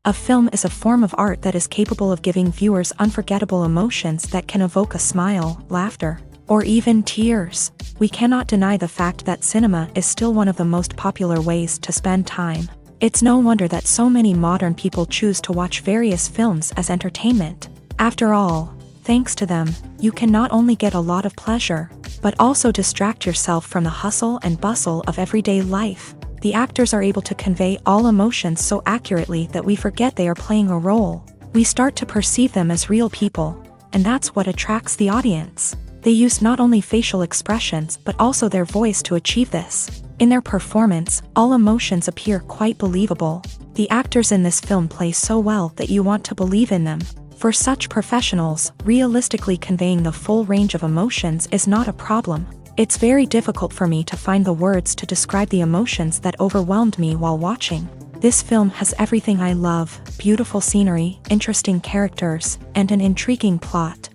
A film is a form of art that is capable of giving viewers unforgettable emotions that can evoke a smile, laughter, or even tears. We cannot deny the fact that cinema is still one of the most popular ways to spend time. It's no wonder that so many modern people choose to watch various films as entertainment. After all, thanks to them, you can not only get a lot of pleasure, but also distract yourself from the hustle and bustle of everyday life. The actors are able to convey all emotions so accurately that we forget they are playing a role. We start to perceive them as real people, and that's what attracts the audience. They use not only facial expressions but also their voice to achieve this. In their performance, all emotions appear quite believable. The actors in this film play so well that you want to believe in them. For such professionals, realistically conveying the full range of emotions is not a problem. It's very difficult for me to find the words to describe the emotions that overwhelmed me while watching. This film has everything I love: beautiful scenery, interesting characters, and an intriguing plot.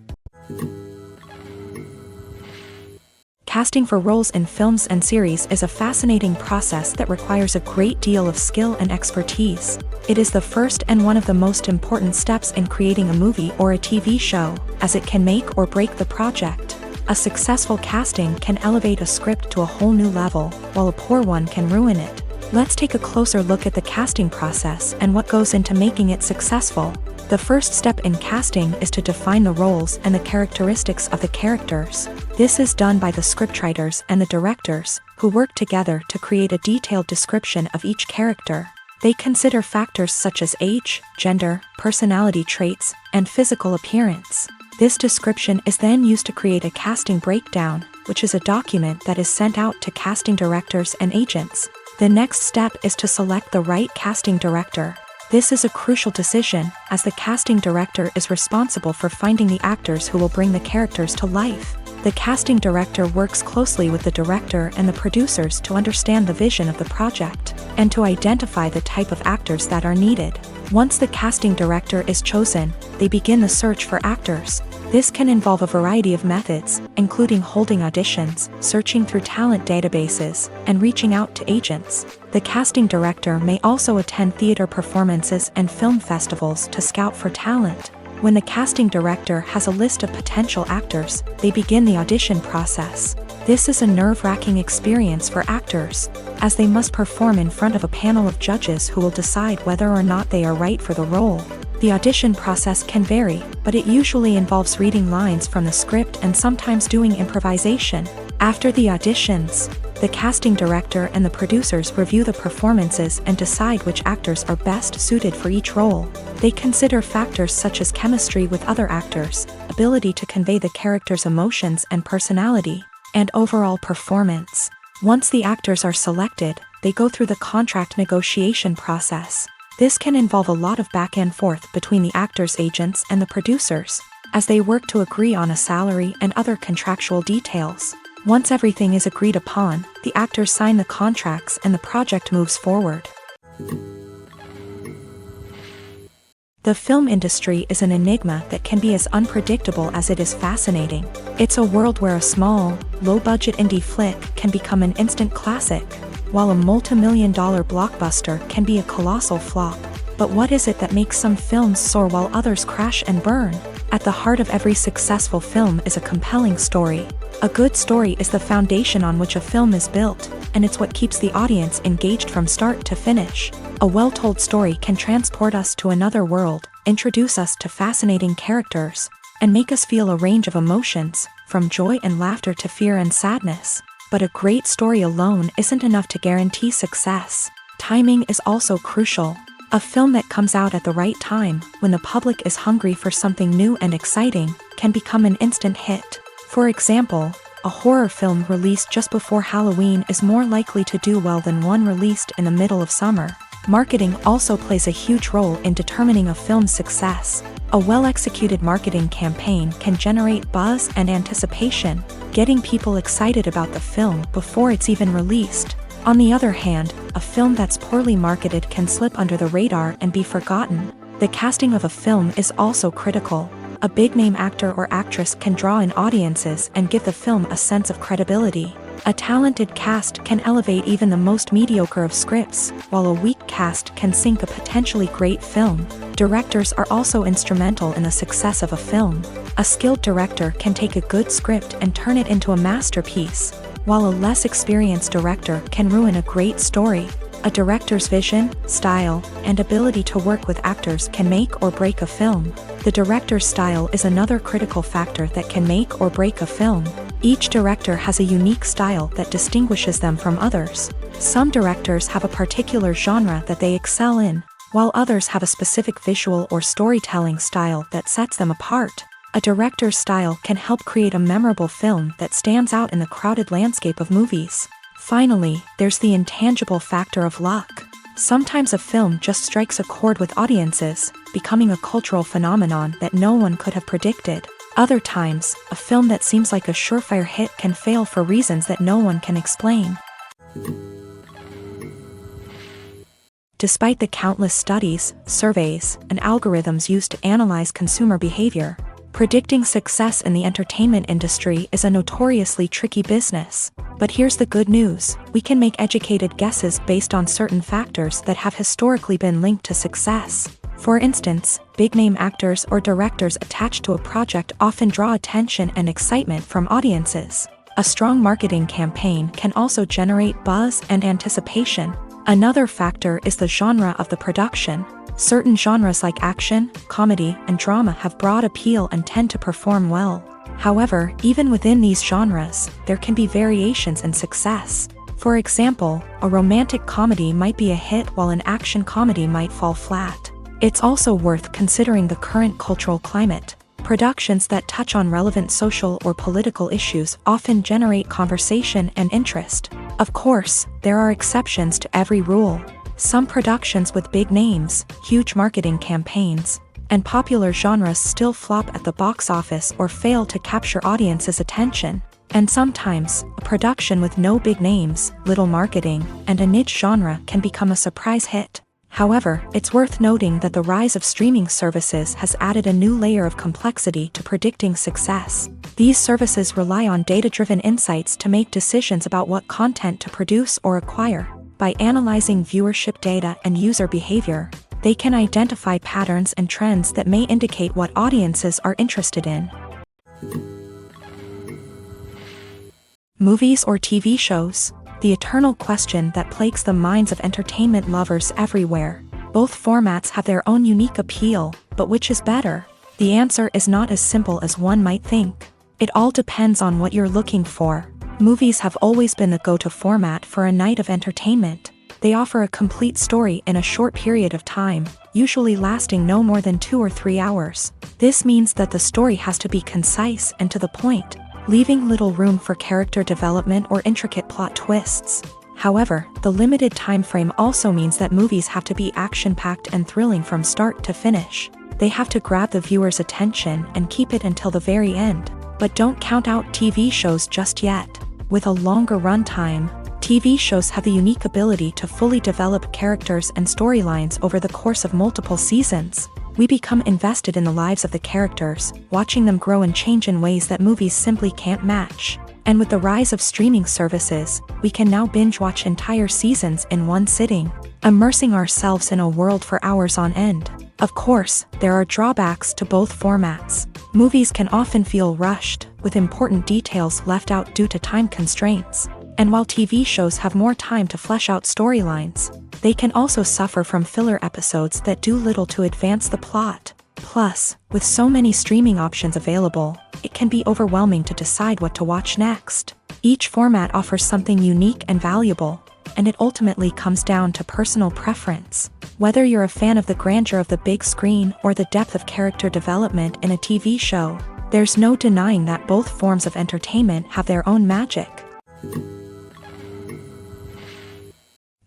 Casting for roles in films and series is a fascinating process that requires a great deal of skill and expertise. It is the first and one of the most important steps in creating a movie or a TV show, as it can make or break the project. A successful casting can elevate a script to a whole new level, while a poor one can ruin it. Let's take a closer look at the casting process and what goes into making it successful. The first step in casting is to define the roles and the characteristics of the characters. This is done by the scriptwriters and the directors, who work together to create a detailed description of each character. They consider factors such as age, gender, personality traits, and physical appearance. This description is then used to create a casting breakdown, which is a document that is sent out to casting directors and agents. The next step is to select the right casting director. This is a crucial decision, as the casting director is responsible for finding the actors who will bring the characters to life. The casting director works closely with the director and the producers to understand the vision of the project, and to identify the type of actors that are needed. Once the casting director is chosen, they begin the search for actors. This can involve a variety of methods, including holding auditions, searching through talent databases, and reaching out to agents. The casting director may also attend theater performances and film festivals to scout for talent. When the casting director has a list of potential actors, they begin the audition process. This is a nerve-wracking experience for actors, as they must perform in front of a panel of judges who will decide whether or not they are right for the role. The audition process can vary, but it usually involves reading lines from the script and sometimes doing improvisation. After the auditions, the casting director and the producers review the performances and decide which actors are best suited for each role. They consider factors such as chemistry with other actors, ability to convey the character's emotions and personality, and overall performance. Once the actors are selected, they go through the contract negotiation process. This can involve a lot of back and forth between the actors' agents and the producers, as they work to agree on a salary and other contractual details. Once everything is agreed upon, the actors sign the contracts and the project moves forward. The film industry is an enigma that can be as unpredictable as it is fascinating. It's a world where a small, low-budget indie flick can become an instant classic, while a multi-million-dollar blockbuster can be a colossal flop. But what is it that makes some films soar while others crash and burn? At the heart of every successful film is a compelling story. A good story is the foundation on which a film is built, and it's what keeps the audience engaged from start to finish. A well-told story can transport us to another world, introduce us to fascinating characters, and make us feel a range of emotions, from joy and laughter to fear and sadness. But a great story alone isn't enough to guarantee success. Timing is also crucial. A film that comes out at the right time, when the public is hungry for something new and exciting, can become an instant hit. For example, a horror film released just before Halloween is more likely to do well than one released in the middle of summer. Marketing also plays a huge role in determining a film's success. A well-executed marketing campaign can generate buzz and anticipation, getting people excited about the film before it's even released. On the other hand, a film that's poorly marketed can slip under the radar and be forgotten. The casting of a film is also critical. A big-name actor or actress can draw in audiences and give the film a sense of credibility. A talented cast can elevate even the most mediocre of scripts, while a weak cast can sink a potentially great film. Directors are also instrumental in the success of a film. A skilled director can take a good script and turn it into a masterpiece, while a less experienced director can ruin a great story. A director's vision, style, and ability to work with actors can make or break a film. The director's style is another critical factor that can make or break a film. Each director has a unique style that distinguishes them from others. Some directors have a particular genre that they excel in, while others have a specific visual or storytelling style that sets them apart. A director's style can help create a memorable film that stands out in the crowded landscape of movies. Finally, there's the intangible factor of luck. Sometimes a film just strikes a chord with audiences, becoming a cultural phenomenon that no one could have predicted. Other times, a film that seems like a surefire hit can fail for reasons that no one can explain. Despite the countless studies, surveys, and algorithms used to analyze consumer behavior, predicting success in the entertainment industry is a notoriously tricky business. But here's the good news: we can make educated guesses based on certain factors that have historically been linked to success. For instance, big-name actors or directors attached to a project often draw attention and excitement from audiences. A strong marketing campaign can also generate buzz and anticipation. Another factor is the genre of the production. Certain genres like action, comedy, and drama have broad appeal and tend to perform well. However, even within these genres, there can be variations in success. For example, a romantic comedy might be a hit while an action comedy might fall flat. It's also worth considering the current cultural climate. Productions that touch on relevant social or political issues often generate conversation and interest. Of course, there are exceptions to every rule. Some productions with big names, huge marketing campaigns, and popular genres still flop at the box office or fail to capture audiences' attention. And sometimes, a production with no big names, little marketing, and a niche genre can become a surprise hit. However, it's worth noting that the rise of streaming services has added a new layer of complexity to predicting success. These services rely on data-driven insights to make decisions about what content to produce or acquire. By analyzing viewership data and user behavior, they can identify patterns and trends that may indicate what audiences are interested in. Movies or TV shows? The eternal question that plagues the minds of entertainment lovers everywhere. Both formats have their own unique appeal, but which is better? The answer is not as simple as one might think. It all depends on what you're looking for. Movies have always been the go-to format for a night of entertainment. They offer a complete story in a short period of time, usually lasting no more than 2 or 3 hours. This means that the story has to be concise and to the point, leaving little room for character development or intricate plot twists. However, the limited time frame also means that movies have to be action-packed and thrilling from start to finish. They have to grab the viewer's attention and keep it until the very end. But don't count out TV shows just yet. With a longer runtime, TV shows have the unique ability to fully develop characters and storylines over the course of multiple seasons. We become invested in the lives of the characters, watching them grow and change in ways that movies simply can't match. And with the rise of streaming services, we can now binge-watch entire seasons in one sitting, immersing ourselves in a world for hours on end. Of course, there are drawbacks to both formats. Movies can often feel rushed, with important details left out due to time constraints. And while TV shows have more time to flesh out storylines, they can also suffer from filler episodes that do little to advance the plot. Plus, with so many streaming options available, it can be overwhelming to decide what to watch next. Each format offers something unique and valuable, and it ultimately comes down to personal preference. Whether you're a fan of the grandeur of the big screen or the depth of character development in a TV show, there's no denying that both forms of entertainment have their own magic.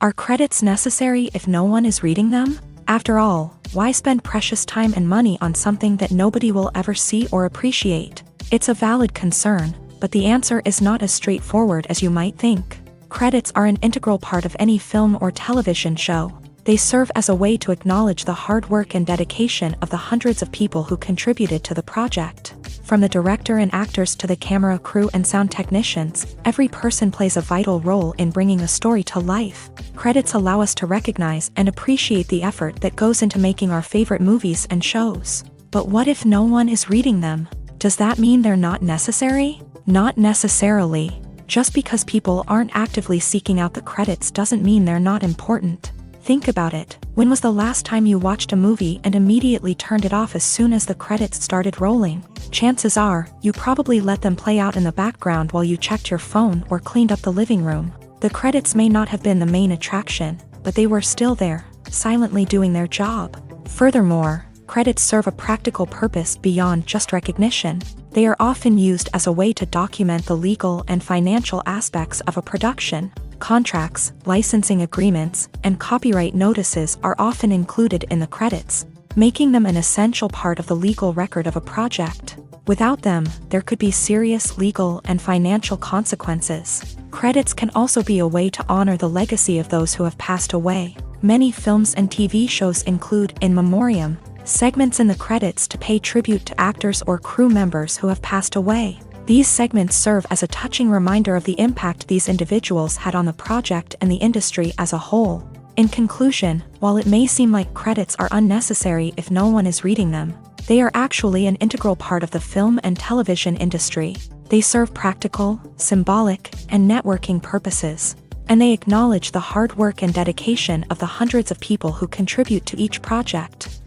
Are credits necessary if no one is reading them? After all, why spend precious time and money on something that nobody will ever see or appreciate? It's a valid concern, but the answer is not as straightforward as you might think. Credits are an integral part of any film or television show. They serve as a way to acknowledge the hard work and dedication of the hundreds of people who contributed to the project. From the director and actors to the camera crew and sound technicians, every person plays a vital role in bringing a story to life. Credits allow us to recognize and appreciate the effort that goes into making our favorite movies and shows. But what if no one is reading them? Does that mean they're not necessary? Not necessarily. Just because people aren't actively seeking out the credits doesn't mean they're not important. Think about it. When was the last time you watched a movie and immediately turned it off as soon as the credits started rolling? Chances are, you probably let them play out in the background while you checked your phone or cleaned up the living room. The credits may not have been the main attraction, but they were still there, silently doing their job. Furthermore, credits serve a practical purpose beyond just recognition. They are often used as a way to document the legal and financial aspects of a production. Contracts, licensing agreements, and copyright notices are often included in the credits, making them an essential part of the legal record of a project. Without them, there could be serious legal and financial consequences. Credits can also be a way to honor the legacy of those who have passed away. Many films and TV shows include in memoriam segments in the credits to pay tribute to actors or crew members who have passed away. These segments serve as a touching reminder of the impact these individuals had on the project and the industry as a whole. In conclusion, while it may seem like credits are unnecessary if no one is reading them, they are actually an integral part of the film and television industry. They serve practical, symbolic, and networking purposes, and they acknowledge the hard work and dedication of the hundreds of people who contribute to each project.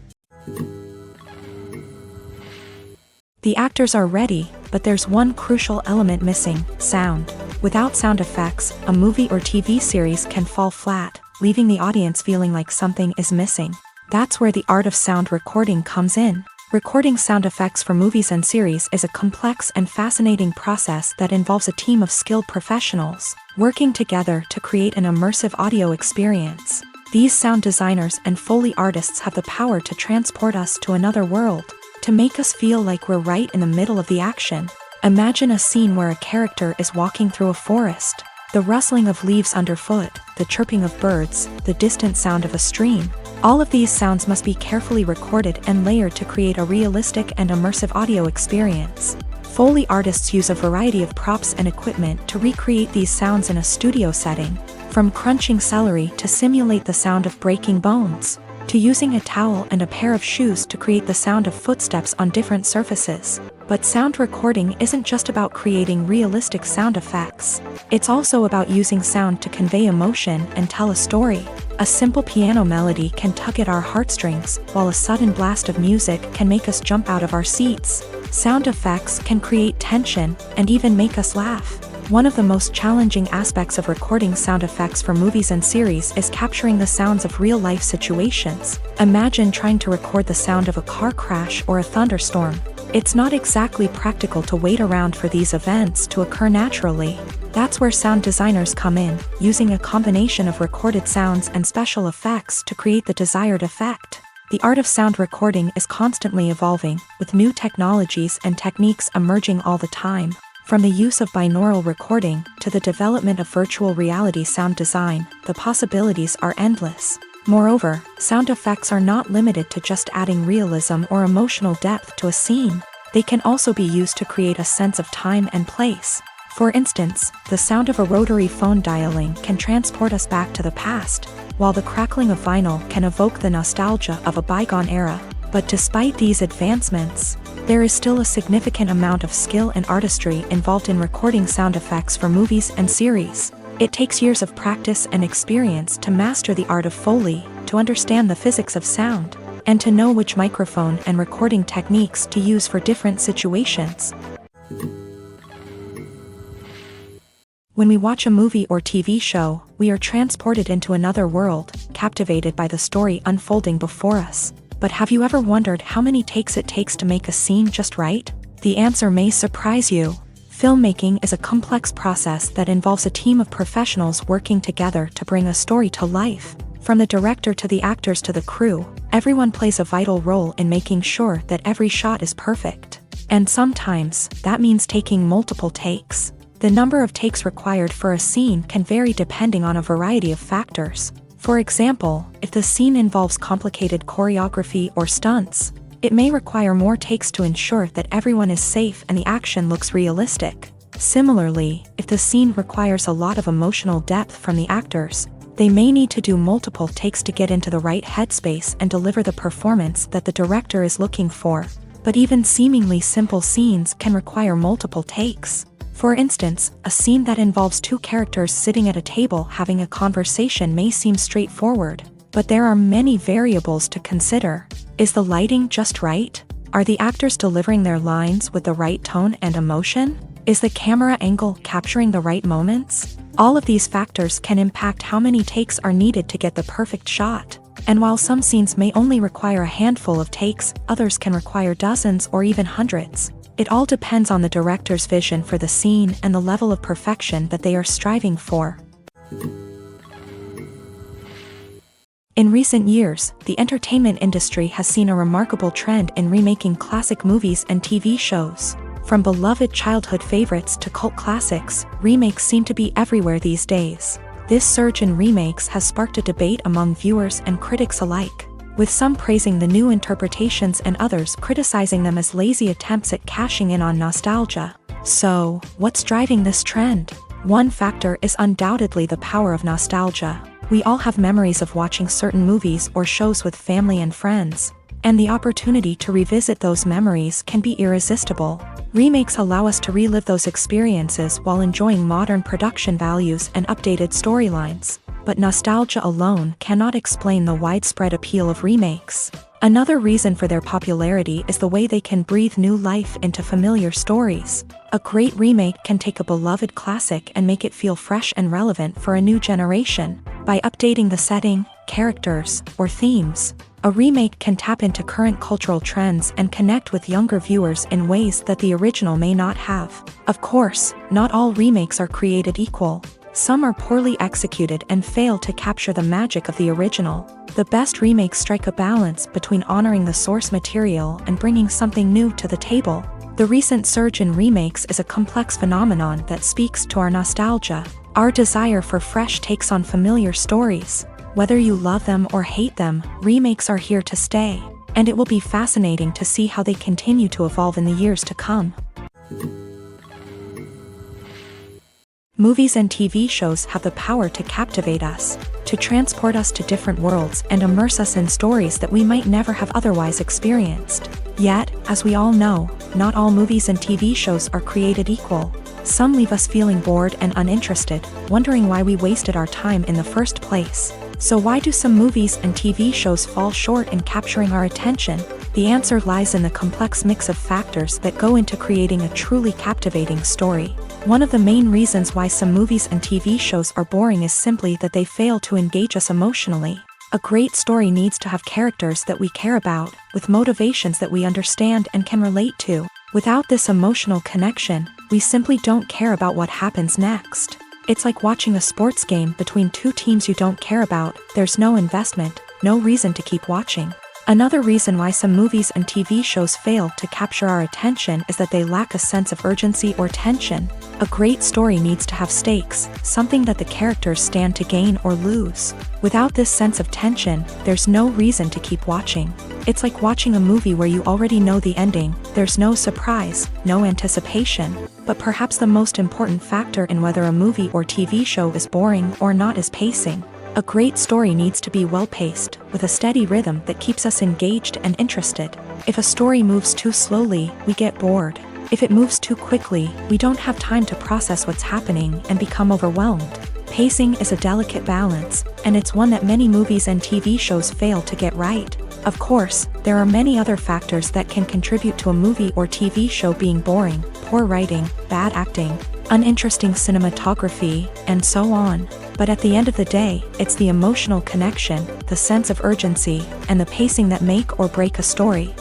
The actors are ready, but there's one crucial element missing: sound. Without sound effects, a movie or TV series can fall flat, leaving the audience feeling like something is missing. That's where the art of sound recording comes in. Recording sound effects for movies and series is a complex and fascinating process that involves a team of skilled professionals working together to create an immersive audio experience. These sound designers and Foley artists have the power to transport us to another world, to make us feel like we're right in the middle of the action. Imagine a scene where a character is walking through a forest. The rustling of leaves underfoot, the chirping of birds, the distant sound of a stream. All of these sounds must be carefully recorded and layered to create a realistic and immersive audio experience. Foley artists use a variety of props and equipment to recreate these sounds in a studio setting, from crunching celery to simulate the sound of breaking bones, to using a towel and a pair of shoes to create the sound of footsteps on different surfaces. But sound recording isn't just about creating realistic sound effects. It's also about using sound to convey emotion and tell a story. A simple piano melody can tug at our heartstrings, while a sudden blast of music can make us jump out of our seats. Sound effects can create tension and even make us laugh. One of the most challenging aspects of recording sound effects for movies and series is capturing the sounds of real-life situations. Imagine trying to record the sound of a car crash or a thunderstorm. It's not exactly practical to wait around for these events to occur naturally. That's where sound designers come in, using a combination of recorded sounds and special effects to create the desired effect. The art of sound recording is constantly evolving, with new technologies and techniques emerging all the time. From the use of binaural recording to the development of virtual reality sound design, the possibilities are endless. Moreover, sound effects are not limited to just adding realism or emotional depth to a scene. They can also be used to create a sense of time and place. For instance, the sound of a rotary phone dialing can transport us back to the past, while the crackling of vinyl can evoke the nostalgia of a bygone era. But despite these advancements, there is still a significant amount of skill and artistry involved in recording sound effects for movies and series. It takes years of practice and experience to master the art of Foley, to understand the physics of sound, and to know which microphone and recording techniques to use for different situations. When we watch a movie or TV show, we are transported into another world, captivated by the story unfolding before us. But have you ever wondered how many takes it takes to make a scene just right? The answer may surprise you. Filmmaking is a complex process that involves a team of professionals working together to bring a story to life. From the director to the actors to the crew, everyone plays a vital role in making sure that every shot is perfect. And sometimes, that means taking multiple takes. The number of takes required for a scene can vary depending on a variety of factors. For example, if the scene involves complicated choreography or stunts, It may require more takes to ensure that everyone is safe and the action looks realistic. Similarly, if the scene requires a lot of emotional depth from the actors, they may need to do multiple takes to get into the right headspace and deliver the performance that the director is looking for. But even seemingly simple scenes can require multiple takes. For instance, a scene that involves two characters sitting at a table having a conversation may seem straightforward, but there are many variables to consider. Is the lighting just right? Are the actors delivering their lines with the right tone and emotion? Is the camera angle capturing the right moments? All of these factors can impact how many takes are needed to get the perfect shot. And while some scenes may only require a handful of takes, others can require dozens or even hundreds. It all depends on the director's vision for the scene and the level of perfection that they are striving for. In recent years, the entertainment industry has seen a remarkable trend in remaking classic movies and TV shows. From beloved childhood favorites to cult classics, remakes seem to be everywhere these days. This surge in remakes has sparked a debate among viewers and critics alike, with some praising the new interpretations and others criticizing them as lazy attempts at cashing in on nostalgia. So, what's driving this trend? One factor is undoubtedly the power of nostalgia. We all have memories of watching certain movies or shows with family and friends, and the opportunity to revisit those memories can be irresistible. Remakes allow us to relive those experiences while enjoying modern production values and updated storylines. But nostalgia alone cannot explain the widespread appeal of remakes. Another reason for their popularity is the way they can breathe new life into familiar stories. A great remake can take a beloved classic and make it feel fresh and relevant for a new generation. By updating the setting, characters, or themes, a remake can tap into current cultural trends and connect with younger viewers in ways that the original may not have. Of course, not all remakes are created equal. Some are poorly executed and fail to capture the magic of the original. The best remakes strike a balance between honoring the source material and bringing something new to the table. The recent surge in remakes is a complex phenomenon that speaks to our nostalgia, our desire for fresh takes on familiar stories. Whether you love them or hate them, remakes are here to stay, and it will be fascinating to see how they continue to evolve in the years to come. Movies and TV shows have the power to captivate us, to transport us to different worlds and immerse us in stories that we might never have otherwise experienced. Yet, as we all know, not all movies and TV shows are created equal. Some leave us feeling bored and uninterested, wondering why we wasted our time in the first place. So why do some movies and TV shows fall short in capturing our attention? The answer lies in the complex mix of factors that go into creating a truly captivating story. One of the main reasons why some movies and TV shows are boring is simply that they fail to engage us emotionally. A great story needs to have characters that we care about, with motivations that we understand and can relate to. Without this emotional connection, we simply don't care about what happens next. It's like watching a sports game between two teams you don't care about. There's no investment, no reason to keep watching. Another reason why some movies and TV shows fail to capture our attention is that they lack a sense of urgency or tension. A great story needs to have stakes, something that the characters stand to gain or lose. Without this sense of tension, there's no reason to keep watching. It's like watching a movie where you already know the ending. There's no surprise, no anticipation. But perhaps the most important factor in whether a movie or TV show is boring or not is pacing. A great story needs to be well-paced, with a steady rhythm that keeps us engaged and interested. If a story moves too slowly, we get bored. If it moves too quickly, we don't have time to process what's happening and become overwhelmed. Pacing is a delicate balance, and it's one that many movies and TV shows fail to get right. Of course, there are many other factors that can contribute to a movie or TV show being boring: poor writing, bad acting, uninteresting cinematography, and so on. But at the end of the day, it's the emotional connection, the sense of urgency, and the pacing that make or break a story.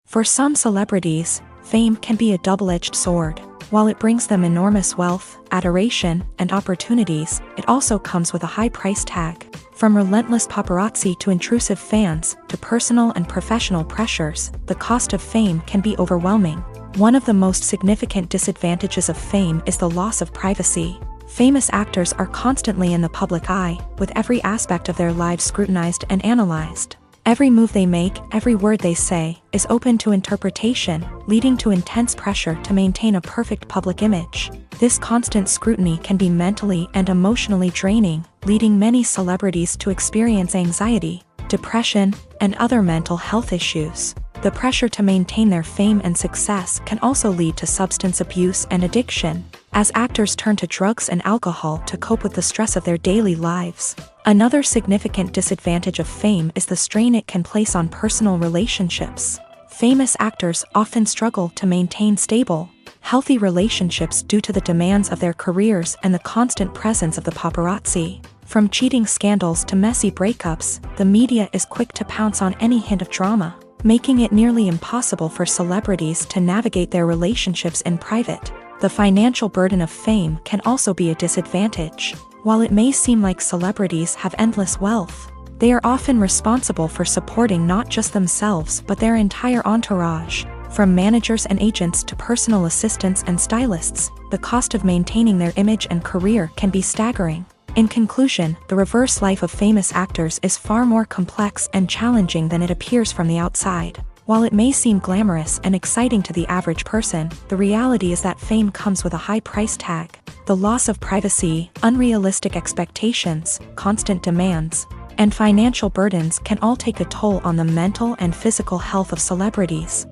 For some celebrities, fame can be a double-edged sword. While it brings them enormous wealth, adoration, and opportunities, it also comes with a high price tag. From relentless paparazzi to intrusive fans, to personal and professional pressures, the cost of fame can be overwhelming. One of the most significant disadvantages of fame is the loss of privacy. Famous actors are constantly in the public eye, with every aspect of their lives scrutinized and analyzed. Every move they make, every word they say, is open to interpretation, leading to intense pressure to maintain a perfect public image. This constant scrutiny can be mentally and emotionally draining, leading many celebrities to experience anxiety, depression, and other mental health issues. The pressure to maintain their fame and success can also lead to substance abuse and addiction, as actors turn to drugs and alcohol to cope with the stress of their daily lives. Another significant disadvantage of fame is the strain it can place on personal relationships. Famous actors often struggle to maintain stable, healthy relationships due to the demands of their careers and the constant presence of the paparazzi. From cheating scandals to messy breakups, the media is quick to pounce on any hint of drama, making it nearly impossible for celebrities to navigate their relationships in private. The financial burden of fame can also be a disadvantage. While it may seem like celebrities have endless wealth, they are often responsible for supporting not just themselves but their entire entourage. From managers and agents to personal assistants and stylists, the cost of maintaining their image and career can be staggering. In conclusion, the reverse life of famous actors is far more complex and challenging than it appears from the outside. While it may seem glamorous and exciting to the average person, the reality is that fame comes with a high price tag. The loss of privacy, unrealistic expectations, constant demands, and financial burdens can all take a toll on the mental and physical health of celebrities.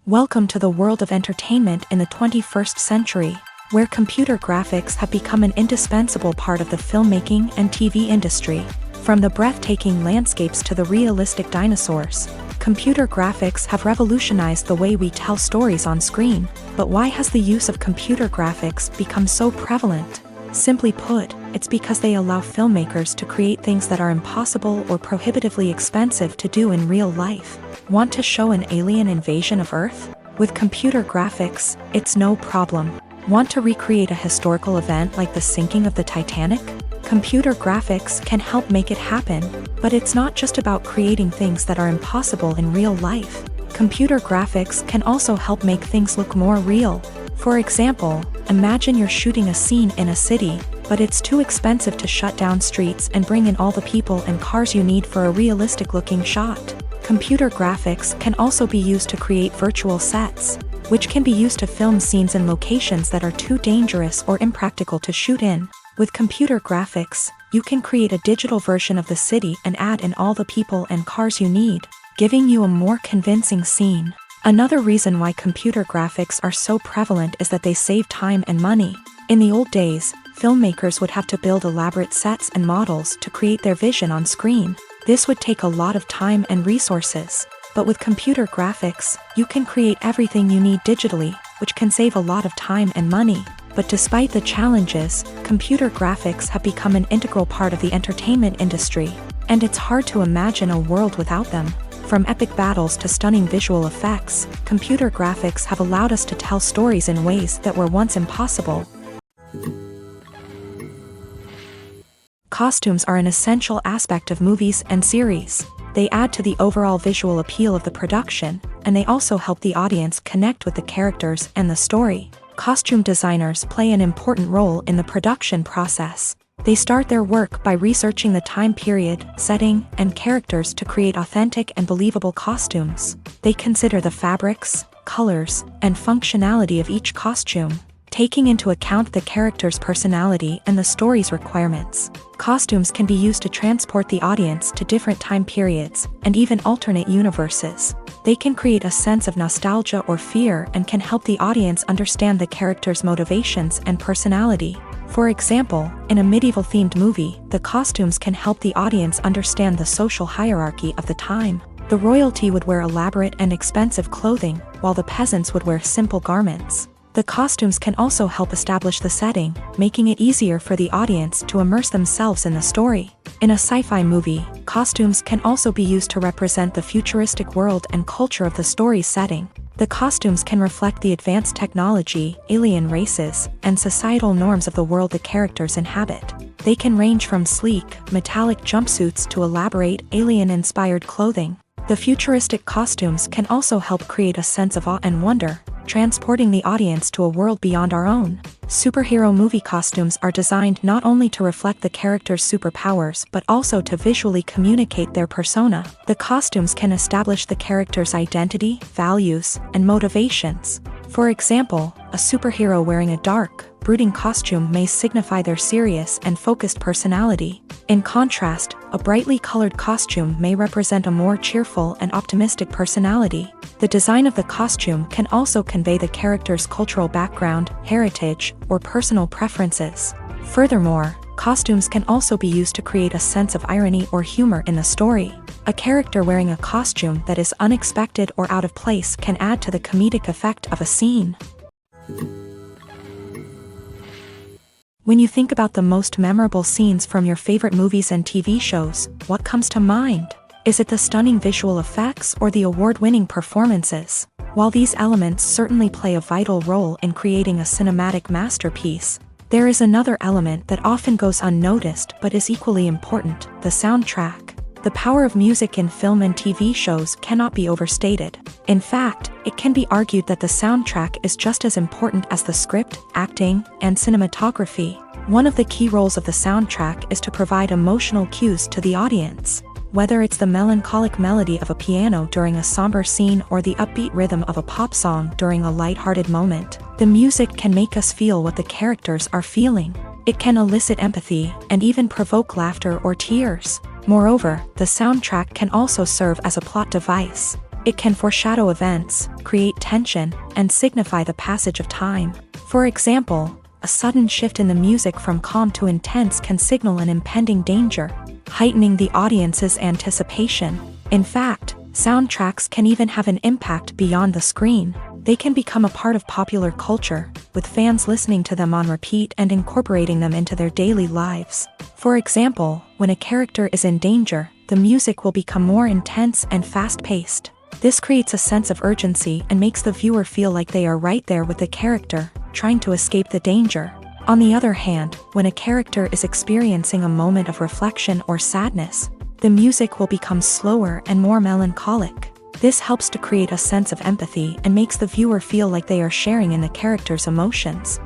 Welcome to the world of entertainment in the 21st century, where computer graphics have become an indispensable part of the filmmaking and TV industry. From the breathtaking landscapes to the realistic dinosaurs, computer graphics have revolutionized the way we tell stories on screen. But why has the use of computer graphics become so prevalent? Simply put, it's because they allow filmmakers to create things that are impossible or prohibitively expensive to do in real life. Want to show an alien invasion of Earth? With computer graphics, it's no problem. Want to recreate a historical event like the sinking of the Titanic? Computer graphics can help make it happen, but it's not just about creating things that are impossible in real life. Computer graphics can also help make things look more real. For example, imagine you're shooting a scene in a city, but it's too expensive to shut down streets and bring in all the people and cars you need for a realistic-looking shot. Computer graphics can also be used to create virtual sets, which can be used to film scenes in locations that are too dangerous or impractical to shoot in. With computer graphics, you can create a digital version of the city and add in all the people and cars you need, giving you a more convincing scene. Another reason why computer graphics are so prevalent is that they save time and money. In the old days, filmmakers would have to build elaborate sets and models to create their vision on screen. This would take a lot of time and resources. But with computer graphics, you can create everything you need digitally, which can save a lot of time and money. But despite the challenges, computer graphics have become an integral part of the entertainment industry, and it's hard to imagine a world without them. From epic battles to stunning visual effects, computer graphics have allowed us to tell stories in ways that were once impossible. Costumes are an essential aspect of movies and series. They add to the overall visual appeal of the production, and they also help the audience connect with the characters and the story. Costume designers play an important role in the production process. They start their work by researching the time period, setting, and characters to create authentic and believable costumes. They consider the fabrics, colors, and functionality of each costume, taking into account the character's personality and the story's requirements. Costumes can be used to transport the audience to different time periods and even alternate universes. They can create a sense of nostalgia or fear and can help the audience understand the character's motivations and personality. For example, in a medieval-themed movie, the costumes can help the audience understand the social hierarchy of the time. The royalty would wear elaborate and expensive clothing, while the peasants would wear simple garments. The costumes can also help establish the setting, making it easier for the audience to immerse themselves in the story. In a sci-fi movie, costumes can also be used to represent the futuristic world and culture of the story's setting. The costumes can reflect the advanced technology, alien races, and societal norms of the world the characters inhabit. They can range from sleek, metallic jumpsuits to elaborate, alien-inspired clothing. The futuristic costumes can also help create a sense of awe and wonder, transporting the audience to a world beyond our own. Superhero movie costumes are designed not only to reflect the character's superpowers but also to visually communicate their persona. The costumes can establish the character's identity, values, and motivations. For example, a superhero wearing a dark, brooding costume may signify their serious and focused personality. In contrast, a brightly colored costume may represent a more cheerful and optimistic personality. The design of the costume can also convey the character's cultural background, heritage, or personal preferences. Furthermore, costumes can also be used to create a sense of irony or humor in the story. A character wearing a costume that is unexpected or out of place can add to the comedic effect of a scene. When you think about the most memorable scenes from your favorite movies and TV shows, what comes to mind? Is it the stunning visual effects or the award-winning performances? While these elements certainly play a vital role in creating a cinematic masterpiece, there is another element that often goes unnoticed but is equally important: the soundtrack. The power of music in film and TV shows cannot be overstated. In fact, it can be argued that the soundtrack is just as important as the script, acting, and cinematography. One of the key roles of the soundtrack is to provide emotional cues to the audience. Whether it's the melancholic melody of a piano during a somber scene or the upbeat rhythm of a pop song during a lighthearted moment, the music can make us feel what the characters are feeling. It can elicit empathy and even provoke laughter or tears. Moreover, the soundtrack can also serve as a plot device. It can foreshadow events, create tension, and signify the passage of time. For example, a sudden shift in the music from calm to intense can signal an impending danger, heightening the audience's anticipation. In fact, soundtracks can even have an impact beyond the screen. They can become a part of popular culture, with fans listening to them on repeat and incorporating them into their daily lives. For example, when a character is in danger, the music will become more intense and fast-paced. This creates a sense of urgency and makes the viewer feel like they are right there with the character, trying to escape the danger. On the other hand, when a character is experiencing a moment of reflection or sadness, the music will become slower and more melancholic. This helps to create a sense of empathy and makes the viewer feel like they are sharing in the character's emotions.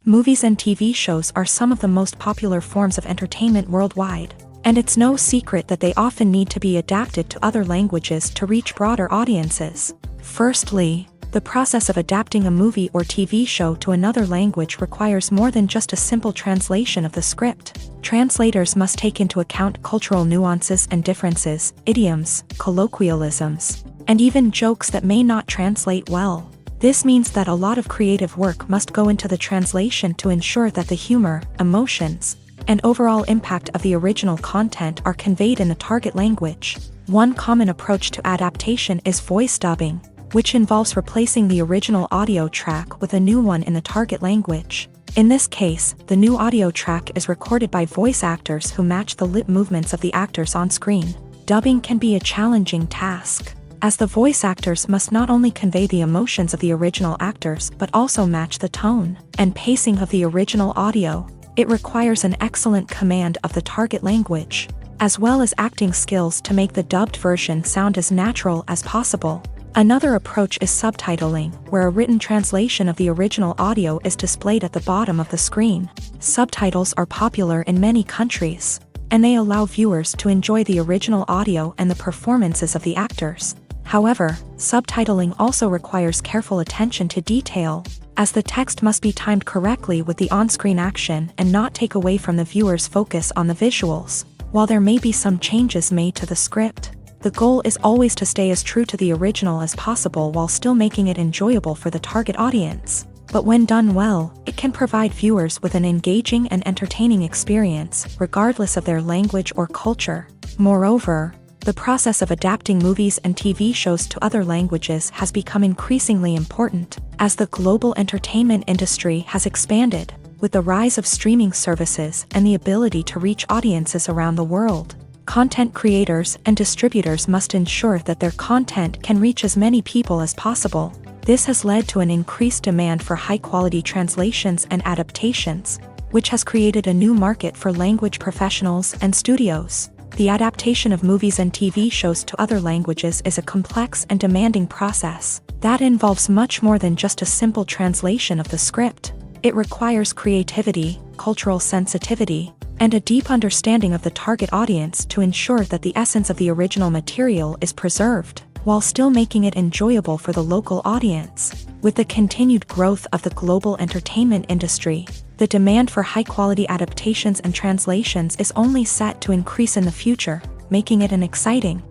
Movies and TV shows are some of the most popular forms of entertainment worldwide, and it's no secret that they often need to be adapted to other languages to reach broader audiences. Firstly, the process of adapting a movie or TV show to another language requires more than just a simple translation of the script. Translators must take into account cultural nuances and differences, idioms, colloquialisms, and even jokes that may not translate well. This means that a lot of creative work must go into the translation to ensure that the humor, emotions, and overall impact of the original content are conveyed in the target language. One common approach to adaptation is voice dubbing, which involves replacing the original audio track with a new one in the target language. In this case, the new audio track is recorded by voice actors who match the lip movements of the actors on screen. Dubbing can be a challenging task, as the voice actors must not only convey the emotions of the original actors but also match the tone and pacing of the original audio. It requires an excellent command of the target language, as well as acting skills to make the dubbed version sound as natural as possible. Another approach is subtitling, where a written translation of the original audio is displayed at the bottom of the screen. Subtitles are popular in many countries, and they allow viewers to enjoy the original audio and the performances of the actors. However, subtitling also requires careful attention to detail, as the text must be timed correctly with the on-screen action and not take away from the viewer's focus on the visuals. While there may be some changes made to the script, the goal is always to stay as true to the original as possible while still making it enjoyable for the target audience. But when done well, it can provide viewers with an engaging and entertaining experience, regardless of their language or culture. Moreover, the process of adapting movies and TV shows to other languages has become increasingly important, as the global entertainment industry has expanded, with the rise of streaming services and the ability to reach audiences around the world. Content creators and distributors must ensure that their content can reach as many people as possible. This has led to an increased demand for high-quality translations and adaptations, which has created a new market for language professionals and studios. The adaptation of movies and TV shows to other languages is a complex and demanding process that involves much more than just a simple translation of the script. It requires creativity, cultural sensitivity, and a deep understanding of the target audience to ensure that the essence of the original material is preserved, while still making it enjoyable for the local audience. With the continued growth of the global entertainment industry, the demand for high-quality adaptations and translations is only set to increase in the future, making it an exciting.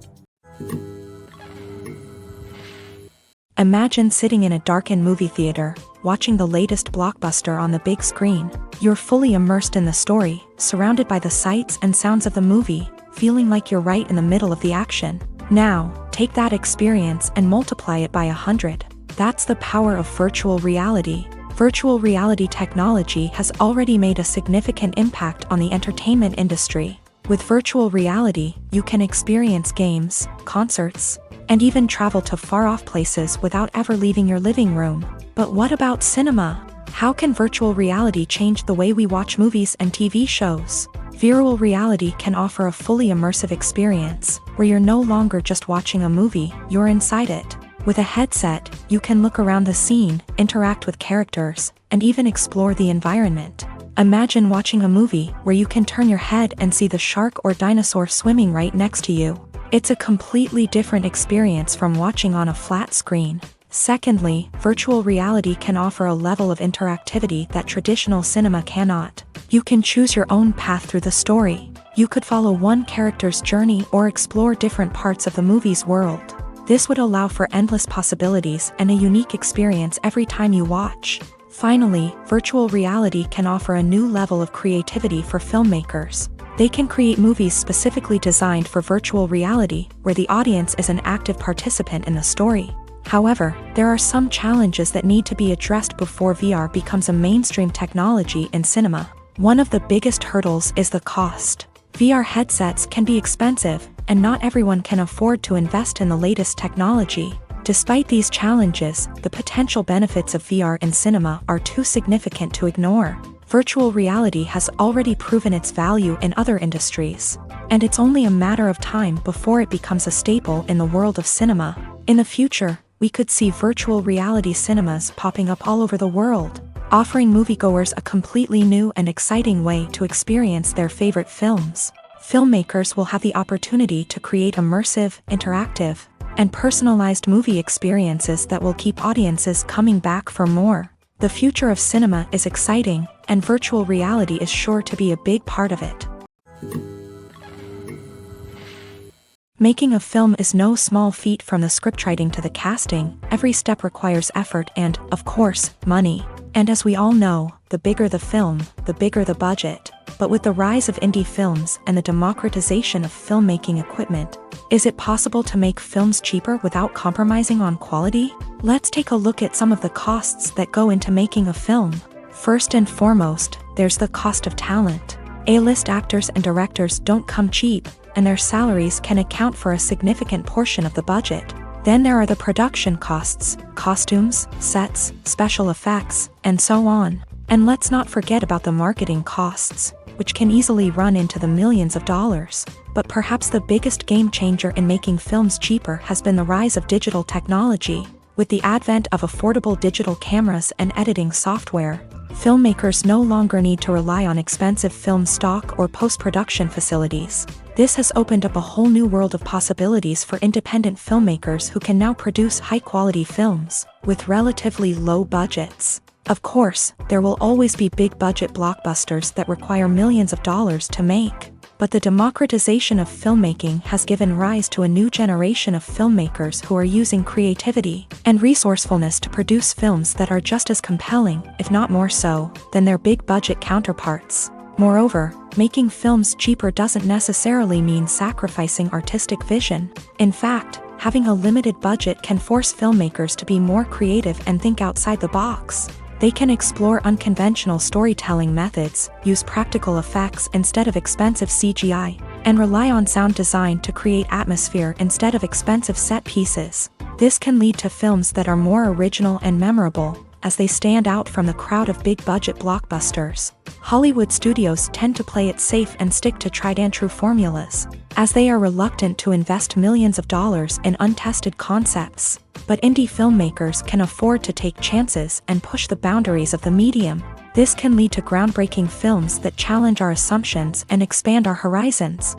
Imagine sitting in a darkened movie theater, watching the latest blockbuster on the big screen. You're fully immersed in the story, surrounded by the sights and sounds of the movie, feeling like you're right in the middle of the action. Now, take that experience and multiply it by 100. That's the power of virtual reality. Virtual reality technology has already made a significant impact on the entertainment industry. With virtual reality, you can experience games, concerts, and even travel to far-off places without ever leaving your living room. But what about cinema? How can virtual reality change the way we watch movies and TV shows? Virtual reality can offer a fully immersive experience, where you're no longer just watching a movie, you're inside it. With a headset, you can look around the scene, interact with characters, and even explore the environment. Imagine watching a movie where you can turn your head and see the shark or dinosaur swimming right next to you. It's a completely different experience from watching on a flat screen. Secondly, virtual reality can offer a level of interactivity that traditional cinema cannot. You can choose your own path through the story. You could follow one character's journey or explore different parts of the movie's world. This would allow for endless possibilities and a unique experience every time you watch. Finally, virtual reality can offer a new level of creativity for filmmakers. They can create movies specifically designed for virtual reality, where the audience is an active participant in the story. However, there are some challenges that need to be addressed before VR becomes a mainstream technology in cinema. One of the biggest hurdles is the cost. VR headsets can be expensive, and not everyone can afford to invest in the latest technology. Despite these challenges, the potential benefits of VR in cinema are too significant to ignore. Virtual reality has already proven its value in other industries, and it's only a matter of time before it becomes a staple in the world of cinema. In the future, we could see virtual reality cinemas popping up all over the world, offering moviegoers a completely new and exciting way to experience their favorite films. Filmmakers will have the opportunity to create immersive, interactive, and personalized movie experiences that will keep audiences coming back for more. The future of cinema is exciting, and virtual reality is sure to be a big part of it. Making a film is no small feat. From the scriptwriting to the casting, every step requires effort and, of course, money. And as we all know, the bigger the film, the bigger the budget. But with the rise of indie films and the democratization of filmmaking equipment, is it possible to make films cheaper without compromising on quality? Let's take a look at some of the costs that go into making a film. First and foremost, there's the cost of talent. A-list actors and directors don't come cheap, and their salaries can account for a significant portion of the budget. Then there are the production costs, costumes, sets, special effects, and so on. And let's not forget about the marketing costs, which can easily run into the millions of dollars. But perhaps the biggest game changer in making films cheaper has been the rise of digital technology. With the advent of affordable digital cameras and editing software, filmmakers no longer need to rely on expensive film stock or post-production facilities. This has opened up a whole new world of possibilities for independent filmmakers who can now produce high-quality films with relatively low budgets. Of course, there will always be big-budget blockbusters that require millions of dollars to make. But the democratization of filmmaking has given rise to a new generation of filmmakers who are using creativity and resourcefulness to produce films that are just as compelling, if not more so, than their big-budget counterparts. Moreover, making films cheaper doesn't necessarily mean sacrificing artistic vision. In fact, having a limited budget can force filmmakers to be more creative and think outside the box. They can explore unconventional storytelling methods, use practical effects instead of expensive CGI, and rely on sound design to create atmosphere instead of expensive set pieces. This can lead to films that are more original and memorable, as they stand out from the crowd of big-budget blockbusters. Hollywood studios tend to play it safe and stick to tried-and-true formulas, as they are reluctant to invest millions of dollars in untested concepts. But indie filmmakers can afford to take chances and push the boundaries of the medium. This can lead to groundbreaking films that challenge our assumptions and expand our horizons.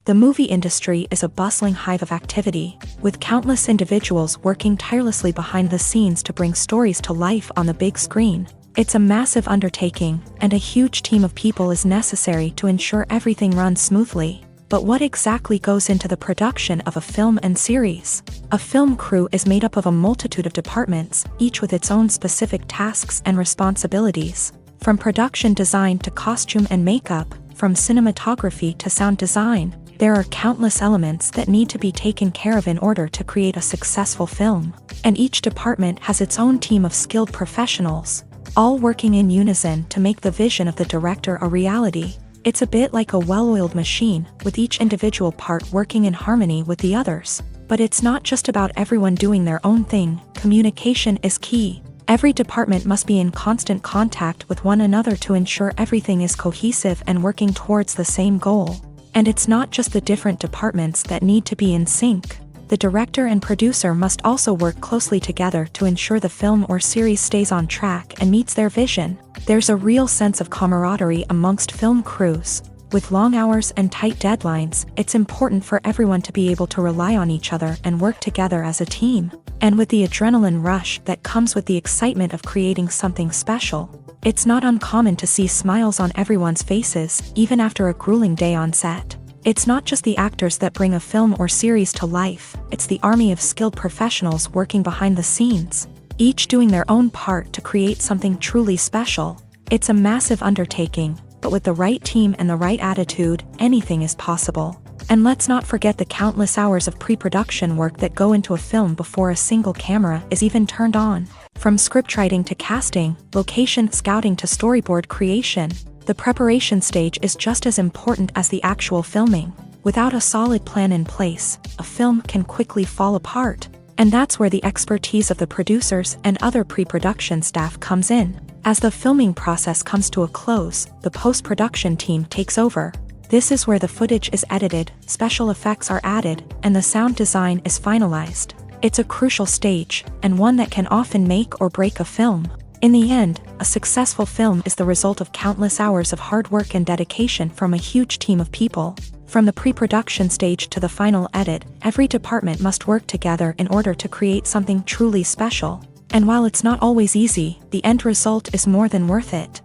The movie industry is a bustling hive of activity, with countless individuals working tirelessly behind the scenes to bring stories to life on the big screen. It's a massive undertaking, and a huge team of people is necessary to ensure everything runs smoothly. But what exactly goes into the production of a film and series? A film crew is made up of a multitude of departments, each with its own specific tasks and responsibilities. From production design to costume and makeup, from cinematography to sound design, there are countless elements that need to be taken care of in order to create a successful film. And each department has its own team of skilled professionals, all working in unison to make the vision of the director a reality. It's a bit like a well-oiled machine, with each individual part working in harmony with the others. But it's not just about everyone doing their own thing. Communication is key. Every department must be in constant contact with one another to ensure everything is cohesive and working towards the same goal. And it's not just the different departments that need to be in sync. The director and producer must also work closely together to ensure the film or series stays on track and meets their vision. There's a real sense of camaraderie amongst film crews. With long hours and tight deadlines, it's important for everyone to be able to rely on each other and work together as a team. And with the adrenaline rush that comes with the excitement of creating something special, it's not uncommon to see smiles on everyone's faces, even after a grueling day on set. It's not just the actors that bring a film or series to life, it's the army of skilled professionals working behind the scenes, each doing their own part to create something truly special. It's a massive undertaking, but with the right team and the right attitude, anything is possible. And let's not forget the countless hours of pre-production work that go into a film before a single camera is even turned on. From scriptwriting to casting, location scouting to storyboard creation, the preparation stage is just as important as the actual filming. Without a solid plan in place, a film can quickly fall apart. And that's where the expertise of the producers and other pre-production staff comes in. As the filming process comes to a close, the post-production team takes over. This is where the footage is edited, special effects are added, and the sound design is finalized. It's a crucial stage, and one that can often make or break a film. In the end, a successful film is the result of countless hours of hard work and dedication from a huge team of people. From the pre-production stage to the final edit, every department must work together in order to create something truly special. And while it's not always easy, the end result is more than worth it.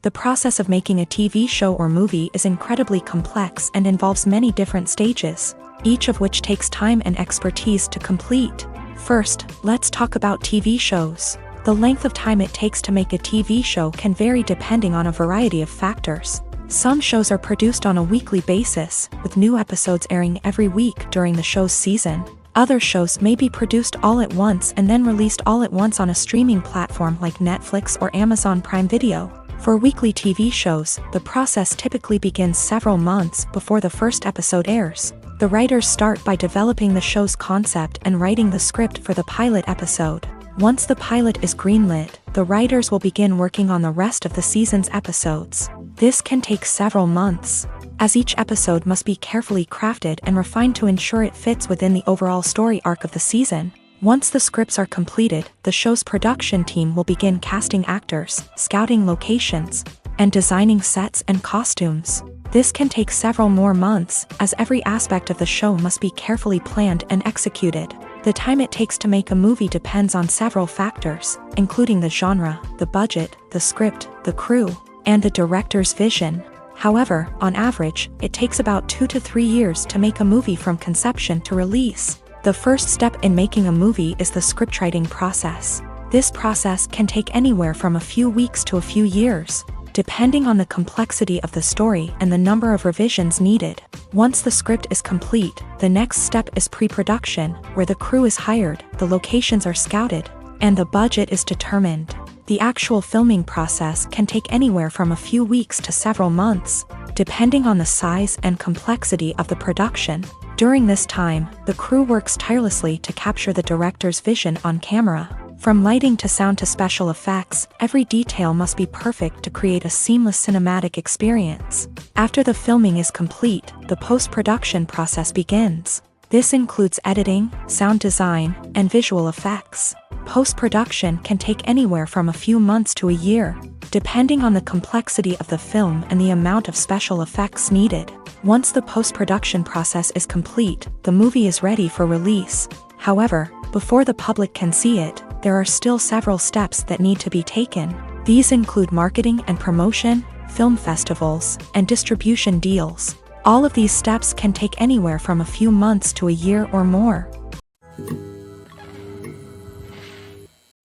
The process of making a TV show or movie is incredibly complex and involves many different stages, each of which takes time and expertise to complete. First, let's talk about TV shows. The length of time it takes to make a TV show can vary depending on a variety of factors. Some shows are produced on a weekly basis, with new episodes airing every week during the show's season. Other shows may be produced all at once and then released all at once on a streaming platform like Netflix or Amazon Prime Video. For weekly TV shows, the process typically begins several months before the first episode airs. The writers start by developing the show's concept and writing the script for the pilot episode. Once the pilot is greenlit, the writers will begin working on the rest of the season's episodes. This can take several months, as each episode must be carefully crafted and refined to ensure it fits within the overall story arc of the season. Once the scripts are completed, the show's production team will begin casting actors, scouting locations, and designing sets and costumes. This can take several more months, as every aspect of the show must be carefully planned and executed. The time it takes to make a movie depends on several factors, including the genre, the budget, the script, the crew, and the director's vision. However, on average, it takes about 2 to 3 years to make a movie from conception to release. The first step in making a movie is the scriptwriting process. This process can take anywhere from a few weeks to a few years, depending on the complexity of the story and the number of revisions needed. Once the script is complete, the next step is pre-production, where the crew is hired, the locations are scouted, and the budget is determined. The actual filming process can take anywhere from a few weeks to several months, depending on the size and complexity of the production. During this time, the crew works tirelessly to capture the director's vision on camera. From lighting to sound to special effects, every detail must be perfect to create a seamless cinematic experience. After the filming is complete, the post-production process begins. This includes editing, sound design, and visual effects. Post-production can take anywhere from a few months to a year, depending on the complexity of the film and the amount of special effects needed. Once the post-production process is complete, the movie is ready for release. However, before the public can see it, there are still several steps that need to be taken. These include marketing and promotion, film festivals, and distribution deals. All of these steps can take anywhere from a few months to a year or more.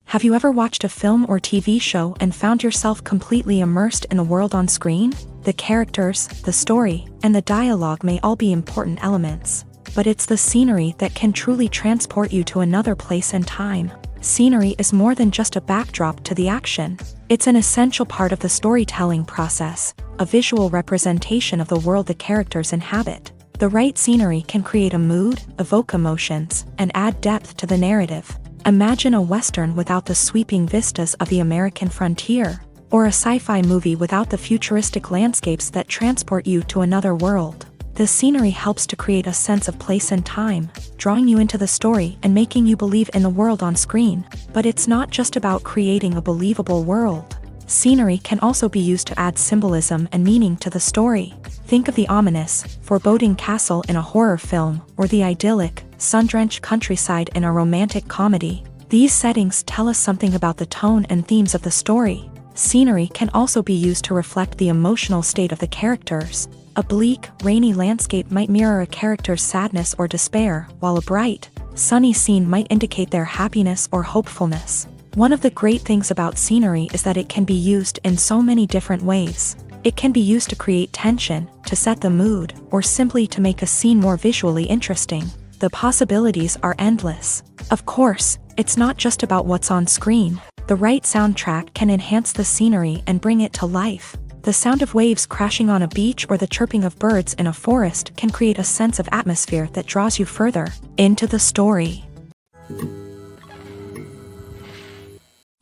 Have you ever watched a film or TV show and found yourself completely immersed in the world on screen? The characters, the story, and the dialogue may all be important elements, but it's the scenery that can truly transport you to another place and time. Scenery is more than just a backdrop to the action. It's an essential part of the storytelling process, a visual representation of the world the characters inhabit. The right scenery can create a mood, evoke emotions, and add depth to the narrative. Imagine a Western without the sweeping vistas of the American frontier, or a sci-fi movie without the futuristic landscapes that transport you to another world. The scenery helps to create a sense of place and time, drawing you into the story and making you believe in the world on screen. But it's not just about creating a believable world. Scenery can also be used to add symbolism and meaning to the story. Think of the ominous, foreboding castle in a horror film, or the idyllic, sun-drenched countryside in a romantic comedy. These settings tell us something about the tone and themes of the story. Scenery can also be used to reflect the emotional state of the characters. A bleak, rainy landscape might mirror a character's sadness or despair, while a bright, sunny scene might indicate their happiness or hopefulness. One of the great things about scenery is that it can be used in so many different ways. It can be used to create tension, to set the mood, or simply to make a scene more visually interesting. The possibilities are endless. Of course, it's not just about what's on screen. The right soundtrack can enhance the scenery and bring it to life. The sound of waves crashing on a beach or the chirping of birds in a forest can create a sense of atmosphere that draws you further into the story.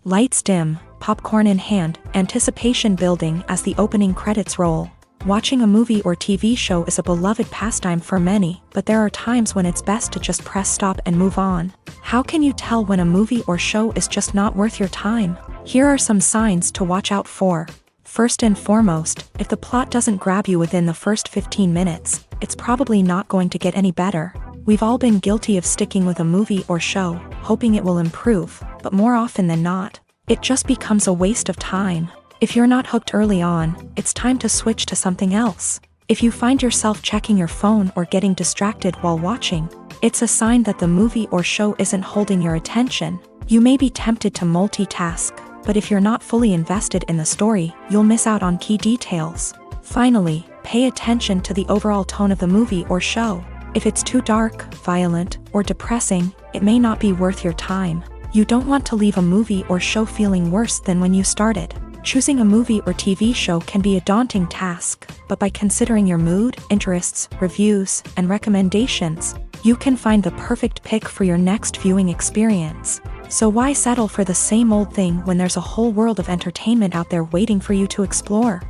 Lights dim, popcorn in hand, anticipation building as the opening credits roll. Watching a movie or TV show is a beloved pastime for many, but there are times when it's best to just press stop and move on. How can you tell when a movie or show is just not worth your time? Here are some signs to watch out for. First and foremost, if the plot doesn't grab you within the first 15 minutes, it's probably not going to get any better. We've all been guilty of sticking with a movie or show, hoping it will improve, but more often than not, it just becomes a waste of time. If you're not hooked early on, it's time to switch to something else. If you find yourself checking your phone or getting distracted while watching, it's a sign that the movie or show isn't holding your attention. You may be tempted to multitask, but if you're not fully invested in the story, you'll miss out on key details. Finally, pay attention to the overall tone of the movie or show. If it's too dark, violent, or depressing, it may not be worth your time. You don't want to leave a movie or show feeling worse than when you started. Choosing a movie or TV show can be a daunting task, but by considering your mood, interests, reviews, and recommendations, you can find the perfect pick for your next viewing experience. So why settle for the same old thing when there's a whole world of entertainment out there waiting for you to explore?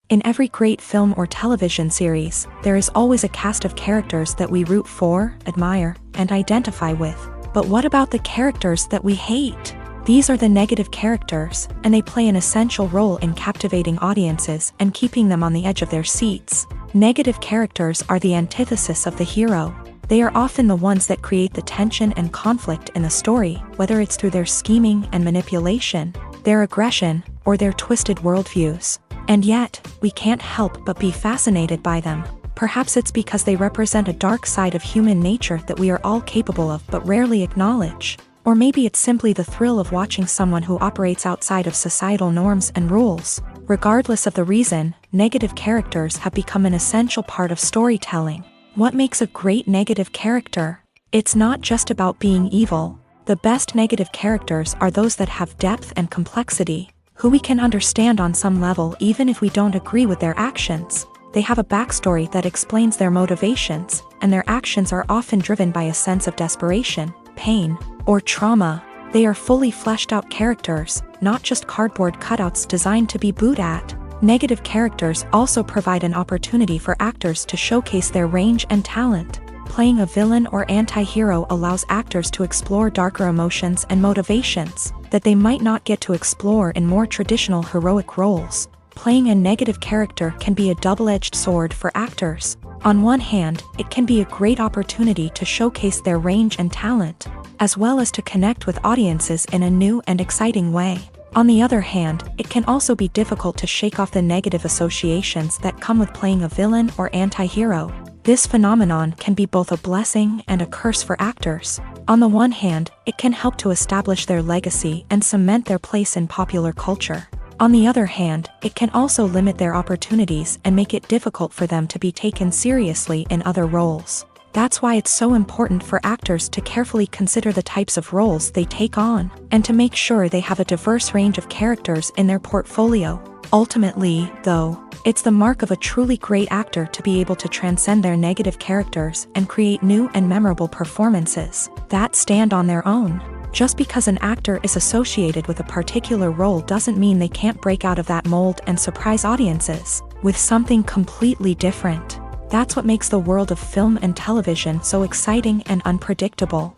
In every great film or television series, there is always a cast of characters that we root for, admire, and identify with. But what about the characters that we hate? These are the negative characters, and they play an essential role in captivating audiences and keeping them on the edge of their seats. Negative characters are the antithesis of the hero. They are often the ones that create the tension and conflict in the story, whether it's through their scheming and manipulation, their aggression, or their twisted worldviews. And yet, we can't help but be fascinated by them. Perhaps it's because they represent a dark side of human nature that we are all capable of but rarely acknowledge. Or maybe it's simply the thrill of watching someone who operates outside of societal norms and rules. Regardless of the reason, negative characters have become an essential part of storytelling. What makes a great negative character? It's not just about being evil. The best negative characters are those that have depth and complexity, who we can understand on some level even if we don't agree with their actions. They have a backstory that explains their motivations, and their actions are often driven by a sense of desperation, pain, or trauma. They are fully fleshed out characters, not just cardboard cutouts designed to be booed at. Negative characters also provide an opportunity for actors to showcase their range and talent. Playing a villain or anti-hero allows actors to explore darker emotions and motivations that they might not get to explore in more traditional heroic roles. Playing a negative character can be a double-edged sword for actors. On one hand, it can be a great opportunity to showcase their range and talent, as well as to connect with audiences in a new and exciting way. On the other hand, it can also be difficult to shake off the negative associations that come with playing a villain or anti-hero. This phenomenon can be both a blessing and a curse for actors. On the one hand, it can help to establish their legacy and cement their place in popular culture. On the other hand, it can also limit their opportunities and make it difficult for them to be taken seriously in other roles. That's why it's so important for actors to carefully consider the types of roles they take on, and to make sure they have a diverse range of characters in their portfolio. Ultimately, though, it's the mark of a truly great actor to be able to transcend their negative characters and create new and memorable performances that stand on their own. Just because an actor is associated with a particular role doesn't mean they can't break out of that mold and surprise audiences with something completely different. That's what makes the world of film and television so exciting and unpredictable.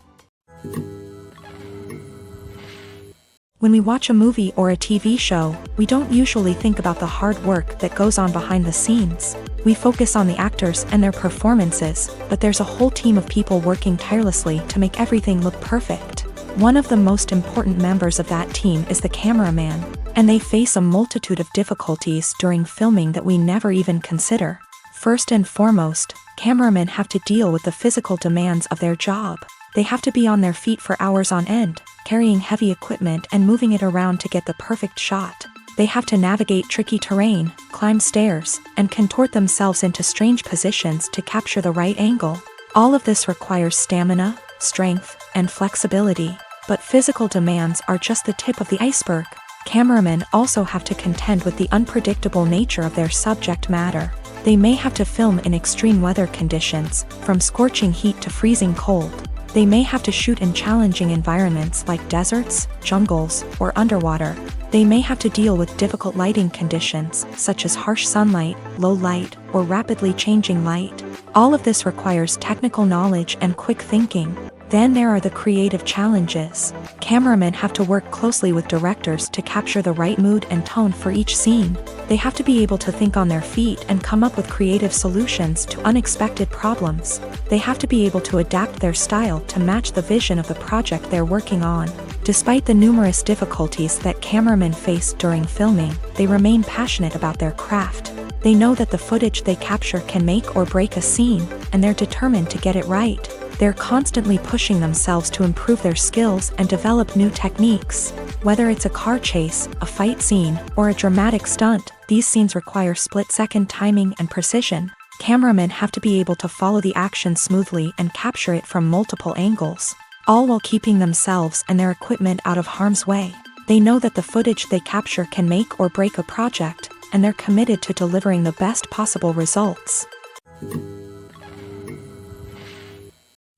When we watch a movie or a TV show, we don't usually think about the hard work that goes on behind the scenes. We focus on the actors and their performances, but there's a whole team of people working tirelessly to make everything look perfect. One of the most important members of that team is the cameraman, and they face a multitude of difficulties during filming that we never even consider. First and foremost, cameramen have to deal with the physical demands of their job. They have to be on their feet for hours on end, carrying heavy equipment and moving it around to get the perfect shot. They have to navigate tricky terrain, climb stairs, and contort themselves into strange positions to capture the right angle. All of this requires stamina, strength, and flexibility. But physical demands are just the tip of the iceberg. Cameramen also have to contend with the unpredictable nature of their subject matter. They may have to film in extreme weather conditions, from scorching heat to freezing cold. They may have to shoot in challenging environments like deserts, jungles, or underwater. They may have to deal with difficult lighting conditions, such as harsh sunlight, low light, or rapidly changing light. All of this requires technical knowledge and quick thinking. Then there are the creative challenges. Cameramen have to work closely with directors to capture the right mood and tone for each scene. They have to be able to think on their feet and come up with creative solutions to unexpected problems. They have to be able to adapt their style to match the vision of the project they're working on. Despite the numerous difficulties that cameramen face during filming, they remain passionate about their craft. They know that the footage they capture can make or break a scene, and they're determined to get it right. They're constantly pushing themselves to improve their skills and develop new techniques. Whether it's a car chase, a fight scene, or a dramatic stunt, these scenes require split-second timing and precision. Cameramen have to be able to follow the action smoothly and capture it from multiple angles, all while keeping themselves and their equipment out of harm's way. They know that the footage they capture can make or break a project, and they're committed to delivering the best possible results.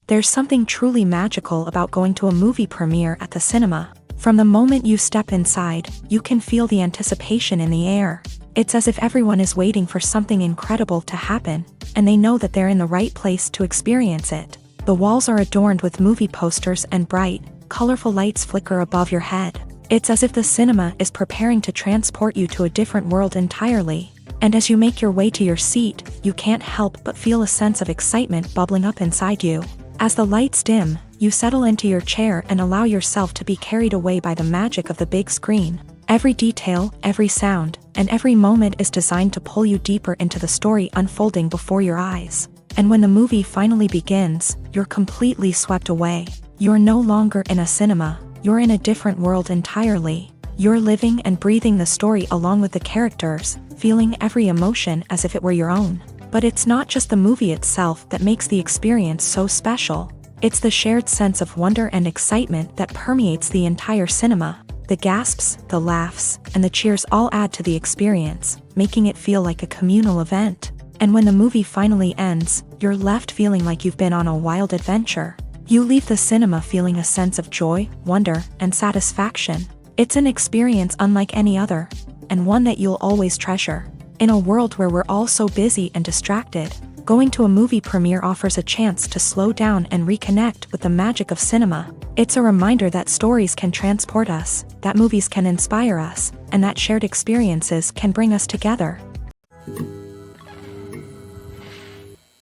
There's something truly magical about going to a movie premiere at the cinema. From the moment you step inside, you can feel the anticipation in the air. It's as if everyone is waiting for something incredible to happen, and they know that they're in the right place to experience it. The walls are adorned with movie posters and bright, colorful lights flicker above your head. It's as if the cinema is preparing to transport you to a different world entirely. And as you make your way to your seat, you can't help but feel a sense of excitement bubbling up inside you. As the lights dim, you settle into your chair and allow yourself to be carried away by the magic of the big screen. Every detail, every sound, and every moment is designed to pull you deeper into the story unfolding before your eyes. And when the movie finally begins, you're completely swept away. You're no longer in a cinema, you're in a different world entirely. You're living and breathing the story along with the characters, feeling every emotion as if it were your own. But it's not just the movie itself that makes the experience so special. It's the shared sense of wonder and excitement that permeates the entire cinema. The gasps, the laughs, and the cheers all add to the experience, making it feel like a communal event. And when the movie finally ends, you're left feeling like you've been on a wild adventure. You leave the cinema feeling a sense of joy, wonder, and satisfaction. It's an experience unlike any other, and one that you'll always treasure. In a world where we're all so busy and distracted, going to a movie premiere offers a chance to slow down and reconnect with the magic of cinema. It's a reminder that stories can transport us, that movies can inspire us, and that shared experiences can bring us together.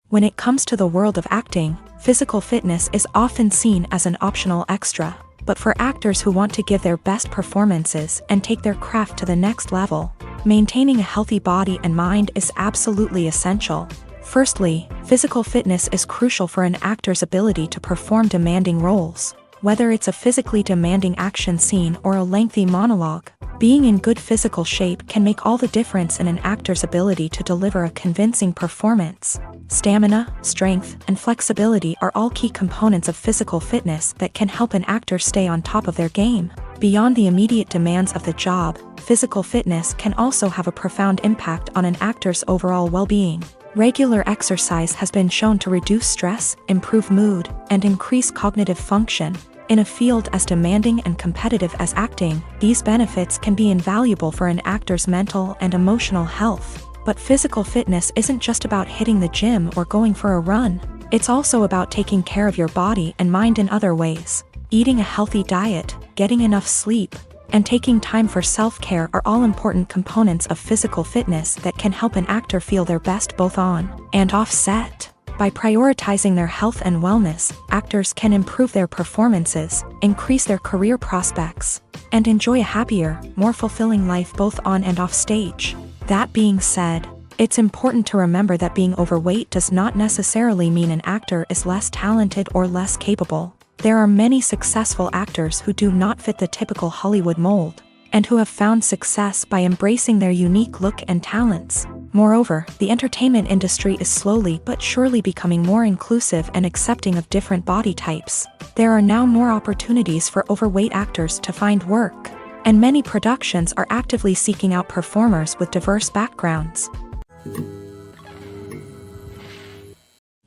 When it comes to the world of acting, physical fitness is often seen as an optional extra. But for actors who want to give their best performances and take their craft to the next level, maintaining a healthy body and mind is absolutely essential. Firstly, physical fitness is crucial for an actor's ability to perform demanding roles. Whether it's a physically demanding action scene or a lengthy monologue, being in good physical shape can make all the difference in an actor's ability to deliver a convincing performance. Stamina, strength, and flexibility are all key components of physical fitness that can help an actor stay on top of their game. Beyond the immediate demands of the job, physical fitness can also have a profound impact on an actor's overall well-being. Regular exercise has been shown to reduce stress, improve mood, and increase cognitive function. In a field as demanding and competitive as acting, these benefits can be invaluable for an actor's mental and emotional health. But physical fitness isn't just about hitting the gym or going for a run. It's also about taking care of your body and mind in other ways. Eating a healthy diet, getting enough sleep, and taking time for self-care are all important components of physical fitness that can help an actor feel their best both on and off set. By prioritizing their health and wellness, actors can improve their performances, increase their career prospects, and enjoy a happier, more fulfilling life both on and off stage. That being said, it's important to remember that being overweight does not necessarily mean an actor is less talented or less capable. There are many successful actors who do not fit the typical Hollywood mold, and who have found success by embracing their unique look and talents. Moreover, the entertainment industry is slowly but surely becoming more inclusive and accepting of different body types. There are now more opportunities for overweight actors to find work, and many productions are actively seeking out performers with diverse backgrounds.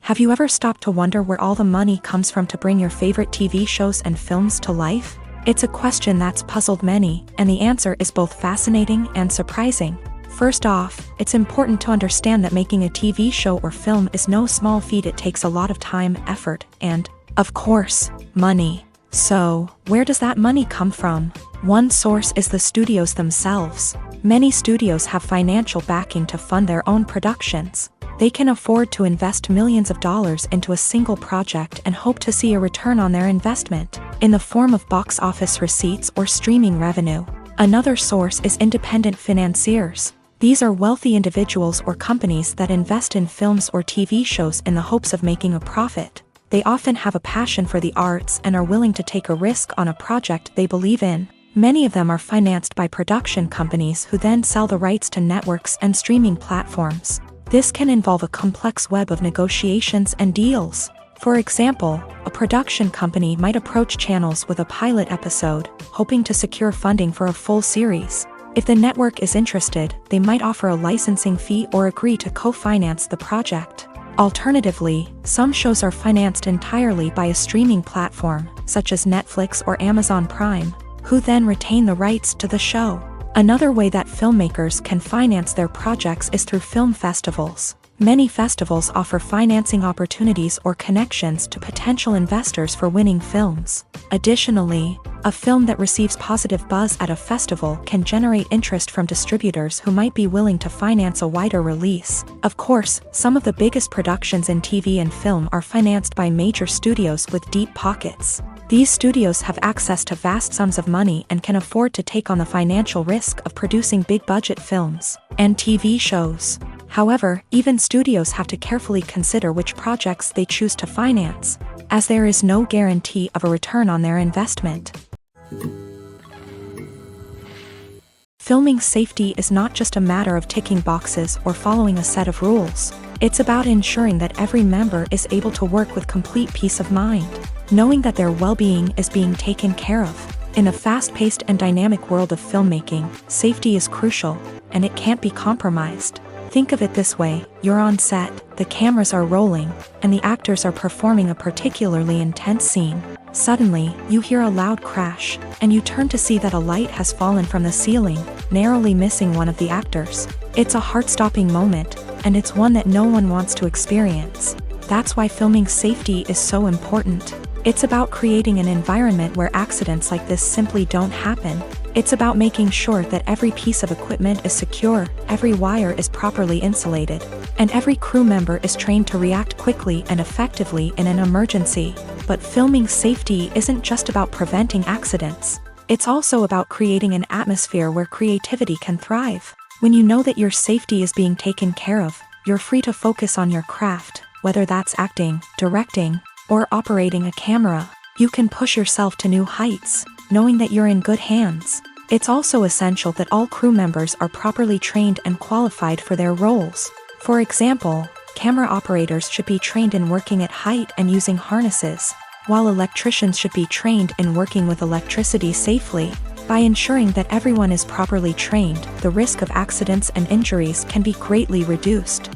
Have you ever stopped to wonder where all the money comes from to bring your favorite TV shows and films to life? It's a question that's puzzled many, and the answer is both fascinating and surprising. First off, it's important to understand that making a TV show or film is no small feat. It takes a lot of time, effort, and, of course, money. So, where does that money come from? One source is the studios themselves. Many studios have financial backing to fund their own productions. They can afford to invest millions of dollars into a single project and hope to see a return on their investment, in the form of box office receipts or streaming revenue. Another source is independent financiers. These are wealthy individuals or companies that invest in films or TV shows in the hopes of making a profit. They often have a passion for the arts and are willing to take a risk on a project they believe in. Many of them are financed by production companies who then sell the rights to networks and streaming platforms. This can involve a complex web of negotiations and deals. For example, a production company might approach channels with a pilot episode, hoping to secure funding for a full series. If the network is interested, they might offer a licensing fee or agree to co-finance the project. Alternatively, some shows are financed entirely by a streaming platform, such as Netflix or Amazon Prime, who then retain the rights to the show. Another way that filmmakers can finance their projects is through film festivals. Many festivals offer financing opportunities or connections to potential investors for winning films. Additionally, a film that receives positive buzz at a festival can generate interest from distributors who might be willing to finance a wider release. Of course, some of the biggest productions in TV and film are financed by major studios with deep pockets. These studios have access to vast sums of money and can afford to take on the financial risk of producing big-budget films and TV shows. However, even studios have to carefully consider which projects they choose to finance, as there is no guarantee of a return on their investment. Filming safety is not just a matter of ticking boxes or following a set of rules. It's about ensuring that every member is able to work with complete peace of mind, knowing that their well-being is being taken care of. In a fast-paced and dynamic world of filmmaking, safety is crucial, and it can't be compromised. Think of it this way, you're on set, the cameras are rolling, and the actors are performing a particularly intense scene. Suddenly, you hear a loud crash, and you turn to see that a light has fallen from the ceiling, narrowly missing one of the actors. It's a heart-stopping moment, and it's one that no one wants to experience. That's why filming safety is so important. It's about creating an environment where accidents like this simply don't happen. It's about making sure that every piece of equipment is secure, every wire is properly insulated, and every crew member is trained to react quickly and effectively in an emergency. But filming safety isn't just about preventing accidents. It's also about creating an atmosphere where creativity can thrive. When you know that your safety is being taken care of, you're free to focus on your craft, whether that's acting, directing, or operating a camera. You can push yourself to new heights, knowing that you're in good hands. It's also essential that all crew members are properly trained and qualified for their roles. For example, camera operators should be trained in working at height and using harnesses, while electricians should be trained in working with electricity safely. By ensuring that everyone is properly trained, the risk of accidents and injuries can be greatly reduced.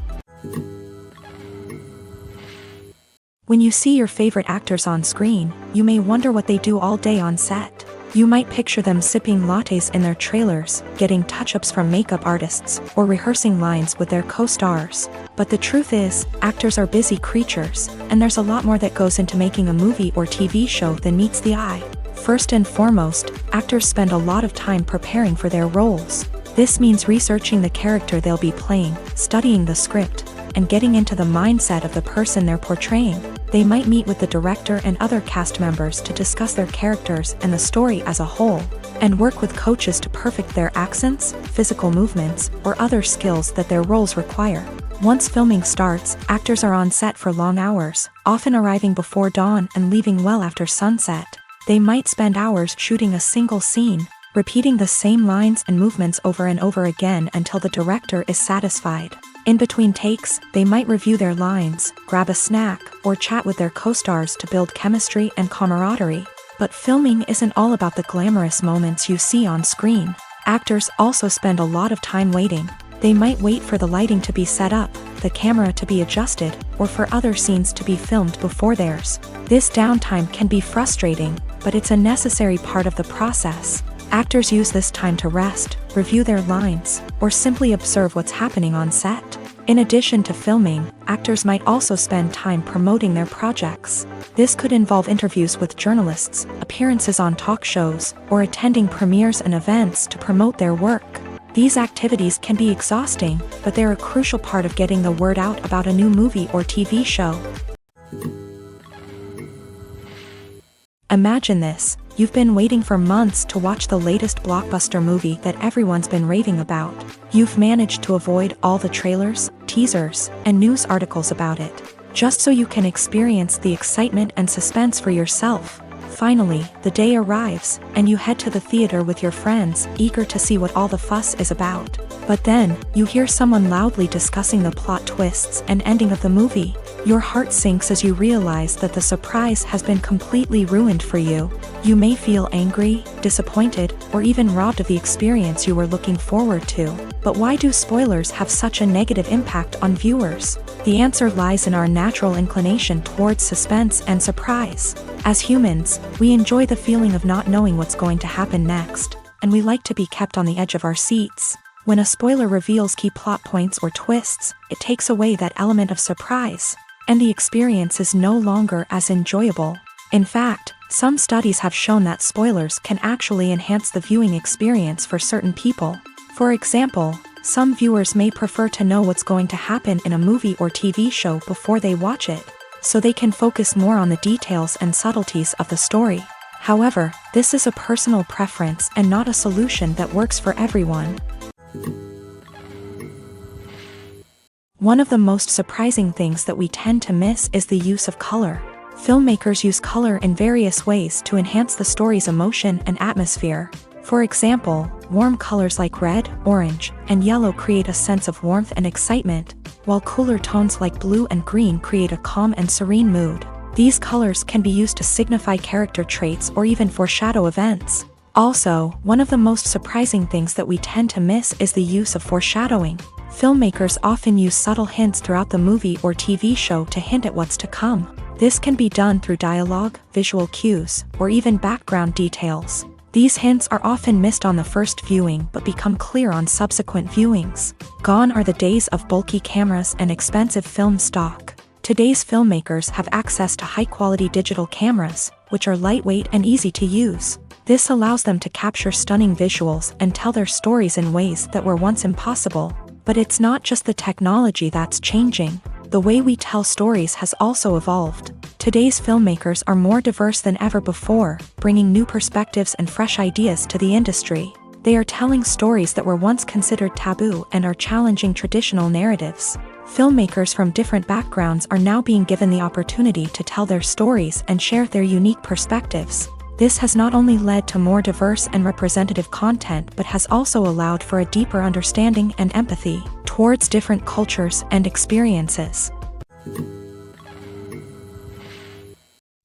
When you see your favorite actors on screen, you may wonder what they do all day on set. You might picture them sipping lattes in their trailers, getting touch-ups from makeup artists, or rehearsing lines with their co-stars. But the truth is, actors are busy creatures, and there's a lot more that goes into making a movie or TV show than meets the eye. First and foremost, actors spend a lot of time preparing for their roles. This means researching the character they'll be playing, studying the script, and getting into the mindset of the person they're portraying. They might meet with the director and other cast members to discuss their characters and the story as a whole, and work with coaches to perfect their accents, physical movements, or other skills that their roles require. Once filming starts, actors are on set for long hours, often arriving before dawn and leaving well after sunset. They might spend hours shooting a single scene, repeating the same lines and movements over and over again until the director is satisfied. In between takes, they might review their lines, grab a snack, or chat with their co-stars to build chemistry and camaraderie. But filming isn't all about the glamorous moments you see on screen. Actors also spend a lot of time waiting. They might wait for the lighting to be set up, the camera to be adjusted, or for other scenes to be filmed before theirs. This downtime can be frustrating, but it's a necessary part of the process. Actors use this time to rest, review their lines, or simply observe what's happening on set. In addition to filming, actors might also spend time promoting their projects. This could involve interviews with journalists, appearances on talk shows, or attending premieres and events to promote their work. These activities can be exhausting, but they're a crucial part of getting the word out about a new movie or TV show. Imagine this. You've been waiting for months to watch the latest blockbuster movie that everyone's been raving about. You've managed to avoid all the trailers, teasers, and news articles about it, just so you can experience the excitement and suspense for yourself. Finally, the day arrives, and you head to the theater with your friends, eager to see what all the fuss is about. But then, you hear someone loudly discussing the plot twists and ending of the movie. Your heart sinks as you realize that the surprise has been completely ruined for you. You may feel angry, disappointed, or even robbed of the experience you were looking forward to. But why do spoilers have such a negative impact on viewers? The answer lies in our natural inclination towards suspense and surprise. As humans, we enjoy the feeling of not knowing what's going to happen next, and we like to be kept on the edge of our seats. When a spoiler reveals key plot points or twists, it takes away that element of surprise, and the experience is no longer as enjoyable. In fact, some studies have shown that spoilers can actually enhance the viewing experience for certain people. For example, some viewers may prefer to know what's going to happen in a movie or TV show before they watch it, so they can focus more on the details and subtleties of the story. However, this is a personal preference and not a solution that works for everyone. One of the most surprising things that we tend to miss is the use of color. Filmmakers use color in various ways to enhance the story's emotion and atmosphere. For example, warm colors like red, orange, and yellow create a sense of warmth and excitement, while cooler tones like blue and green create a calm and serene mood. These colors can be used to signify character traits or even foreshadow events. Also, one of the most surprising things that we tend to miss is the use of foreshadowing. Filmmakers often use subtle hints throughout the movie or TV show to hint at what's to come. This can be done through dialogue, visual cues, or even background details. These hints are often missed on the first viewing but become clear on subsequent viewings. Gone are the days of bulky cameras and expensive film stock. Today's filmmakers have access to high-quality digital cameras, which are lightweight and easy to use. This allows them to capture stunning visuals and tell their stories in ways that were once impossible. But it's not just the technology that's changing. The way we tell stories has also evolved. Today's filmmakers are more diverse than ever before, bringing new perspectives and fresh ideas to the industry. They are telling stories that were once considered taboo and are challenging traditional narratives. Filmmakers from different backgrounds are now being given the opportunity to tell their stories and share their unique perspectives. This has not only led to more diverse and representative content but has also allowed for a deeper understanding and empathy towards different cultures and experiences.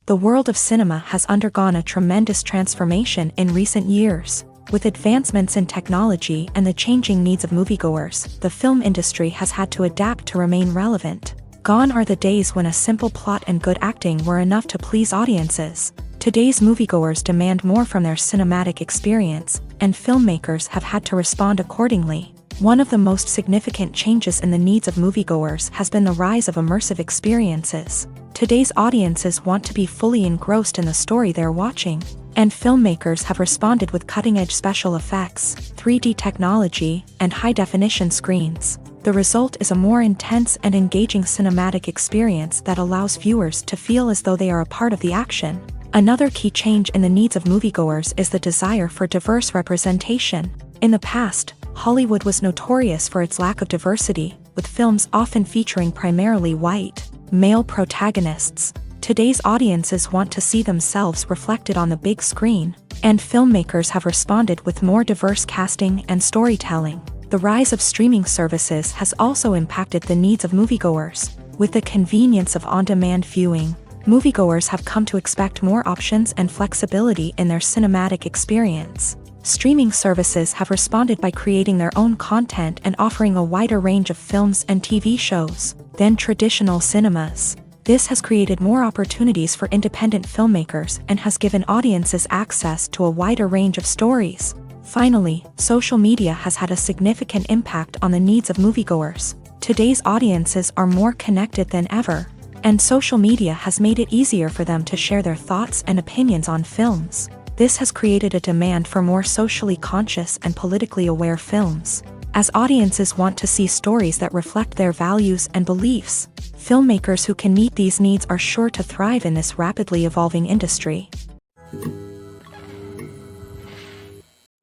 The world of cinema has undergone a tremendous transformation in recent years. With advancements in technology and the changing needs of moviegoers, the film industry has had to adapt to remain relevant. Gone are the days when a simple plot and good acting were enough to please audiences. Today's moviegoers demand more from their cinematic experience, and filmmakers have had to respond accordingly. One of the most significant changes in the needs of moviegoers has been the rise of immersive experiences. Today's audiences want to be fully engrossed in the story they're watching, and filmmakers have responded with cutting-edge special effects, 3D technology, and high-definition screens. The result is a more intense and engaging cinematic experience that allows viewers to feel as though they are a part of the action. Another key change in the needs of moviegoers is the desire for diverse representation. In the past, Hollywood was notorious for its lack of diversity, with films often featuring primarily white, male protagonists. Today's audiences want to see themselves reflected on the big screen, and filmmakers have responded with more diverse casting and storytelling. The rise of streaming services has also impacted the needs of moviegoers. With the convenience of on-demand viewing, moviegoers have come to expect more options and flexibility in their cinematic experience. Streaming services have responded by creating their own content and offering a wider range of films and TV shows than traditional cinemas. This has created more opportunities for independent filmmakers and has given audiences access to a wider range of stories. Finally, social media has had a significant impact on the needs of moviegoers. Today's audiences are more connected than ever, and social media has made it easier for them to share their thoughts and opinions on films. This has created a demand for more socially conscious and politically aware films. As audiences want to see stories that reflect their values and beliefs, filmmakers who can meet these needs are sure to thrive in this rapidly evolving industry.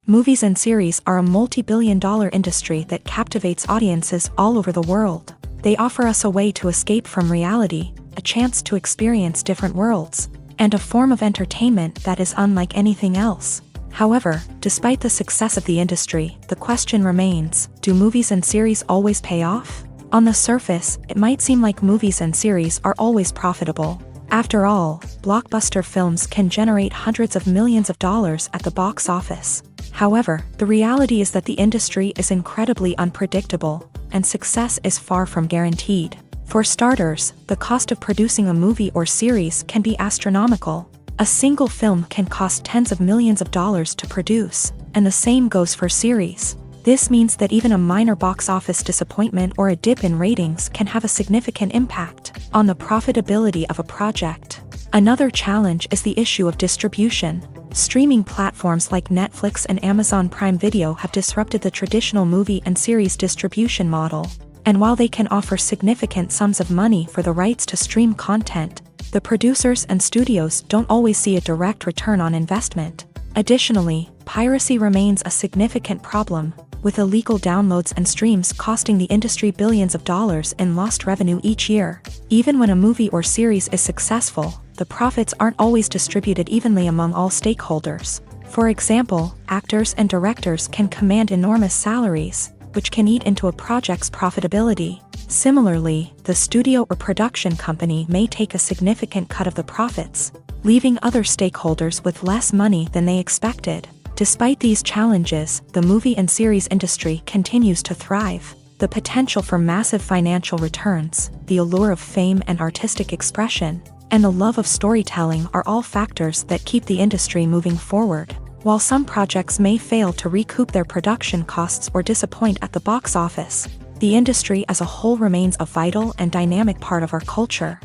Movies and series are a multi-billion-dollar industry that captivates audiences all over the world. They offer us a way to escape from reality, a chance to experience different worlds, and a form of entertainment that is unlike anything else. However, despite the success of the industry, the question remains, do movies and series always pay off? On the surface, it might seem like movies and series are always profitable. After all, blockbuster films can generate hundreds of millions of dollars at the box office. However, the reality is that the industry is incredibly unpredictable, and success is far from guaranteed. For starters, the cost of producing a movie or series can be astronomical. A single film can cost tens of millions of dollars to produce, and the same goes for series. This means that even a minor box office disappointment or a dip in ratings can have a significant impact on the profitability of a project. Another challenge is the issue of distribution. Streaming platforms like Netflix and Amazon Prime Video have disrupted the traditional movie and series distribution model. And while they can offer significant sums of money for the rights to stream content, the producers and studios don't always see a direct return on investment. Additionally, piracy remains a significant problem, with illegal downloads and streams costing the industry billions of dollars in lost revenue each year. Even when a movie or series is successful, the profits aren't always distributed evenly among all stakeholders. For example, actors and directors can command enormous salaries, which can eat into a project's profitability. Similarly, the studio or production company may take a significant cut of the profits, leaving other stakeholders with less money than they expected. Despite these challenges, the movie and series industry continues to thrive. The potential for massive financial returns, the allure of fame and artistic expression, and the love of storytelling are all factors that keep the industry moving forward. While some projects may fail to recoup their production costs or disappoint at the box office, the industry as a whole remains a vital and dynamic part of our culture.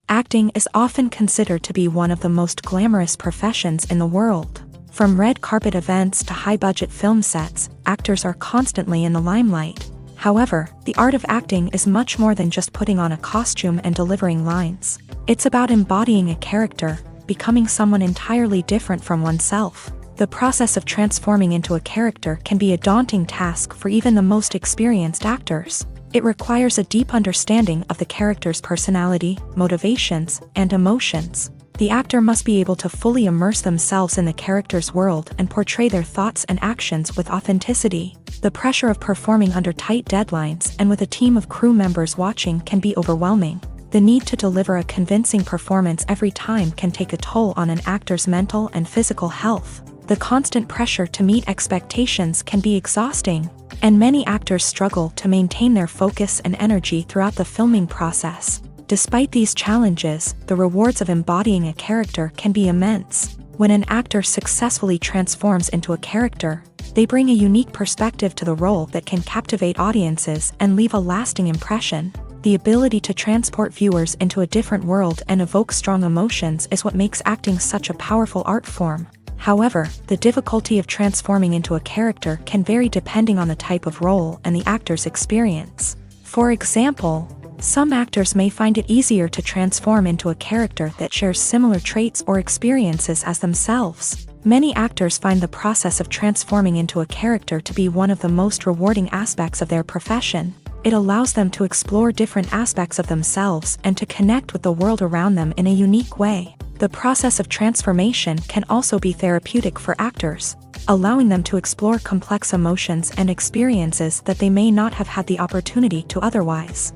Acting is often considered to be one of the most glamorous professions in the world. From red carpet events to high-budget film sets, actors are constantly in the limelight. However, the art of acting is much more than just putting on a costume and delivering lines. It's about embodying a character, becoming someone entirely different from oneself. The process of transforming into a character can be a daunting task for even the most experienced actors. It requires a deep understanding of the character's personality, motivations, and emotions. The actor must be able to fully immerse themselves in the character's world and portray their thoughts and actions with authenticity. The pressure of performing under tight deadlines and with a team of crew members watching can be overwhelming. The need to deliver a convincing performance every time can take a toll on an actor's mental and physical health. The constant pressure to meet expectations can be exhausting, and many actors struggle to maintain their focus and energy throughout the filming process. Despite these challenges, the rewards of embodying a character can be immense. When an actor successfully transforms into a character, they bring a unique perspective to the role that can captivate audiences and leave a lasting impression. The ability to transport viewers into a different world and evoke strong emotions is what makes acting such a powerful art form. However, the difficulty of transforming into a character can vary depending on the type of role and the actor's experience. For example, some actors may find it easier to transform into a character that shares similar traits or experiences as themselves. Many actors find the process of transforming into a character to be one of the most rewarding aspects of their profession. It allows them to explore different aspects of themselves and to connect with the world around them in a unique way. The process of transformation can also be therapeutic for actors, allowing them to explore complex emotions and experiences that they may not have had the opportunity to otherwise.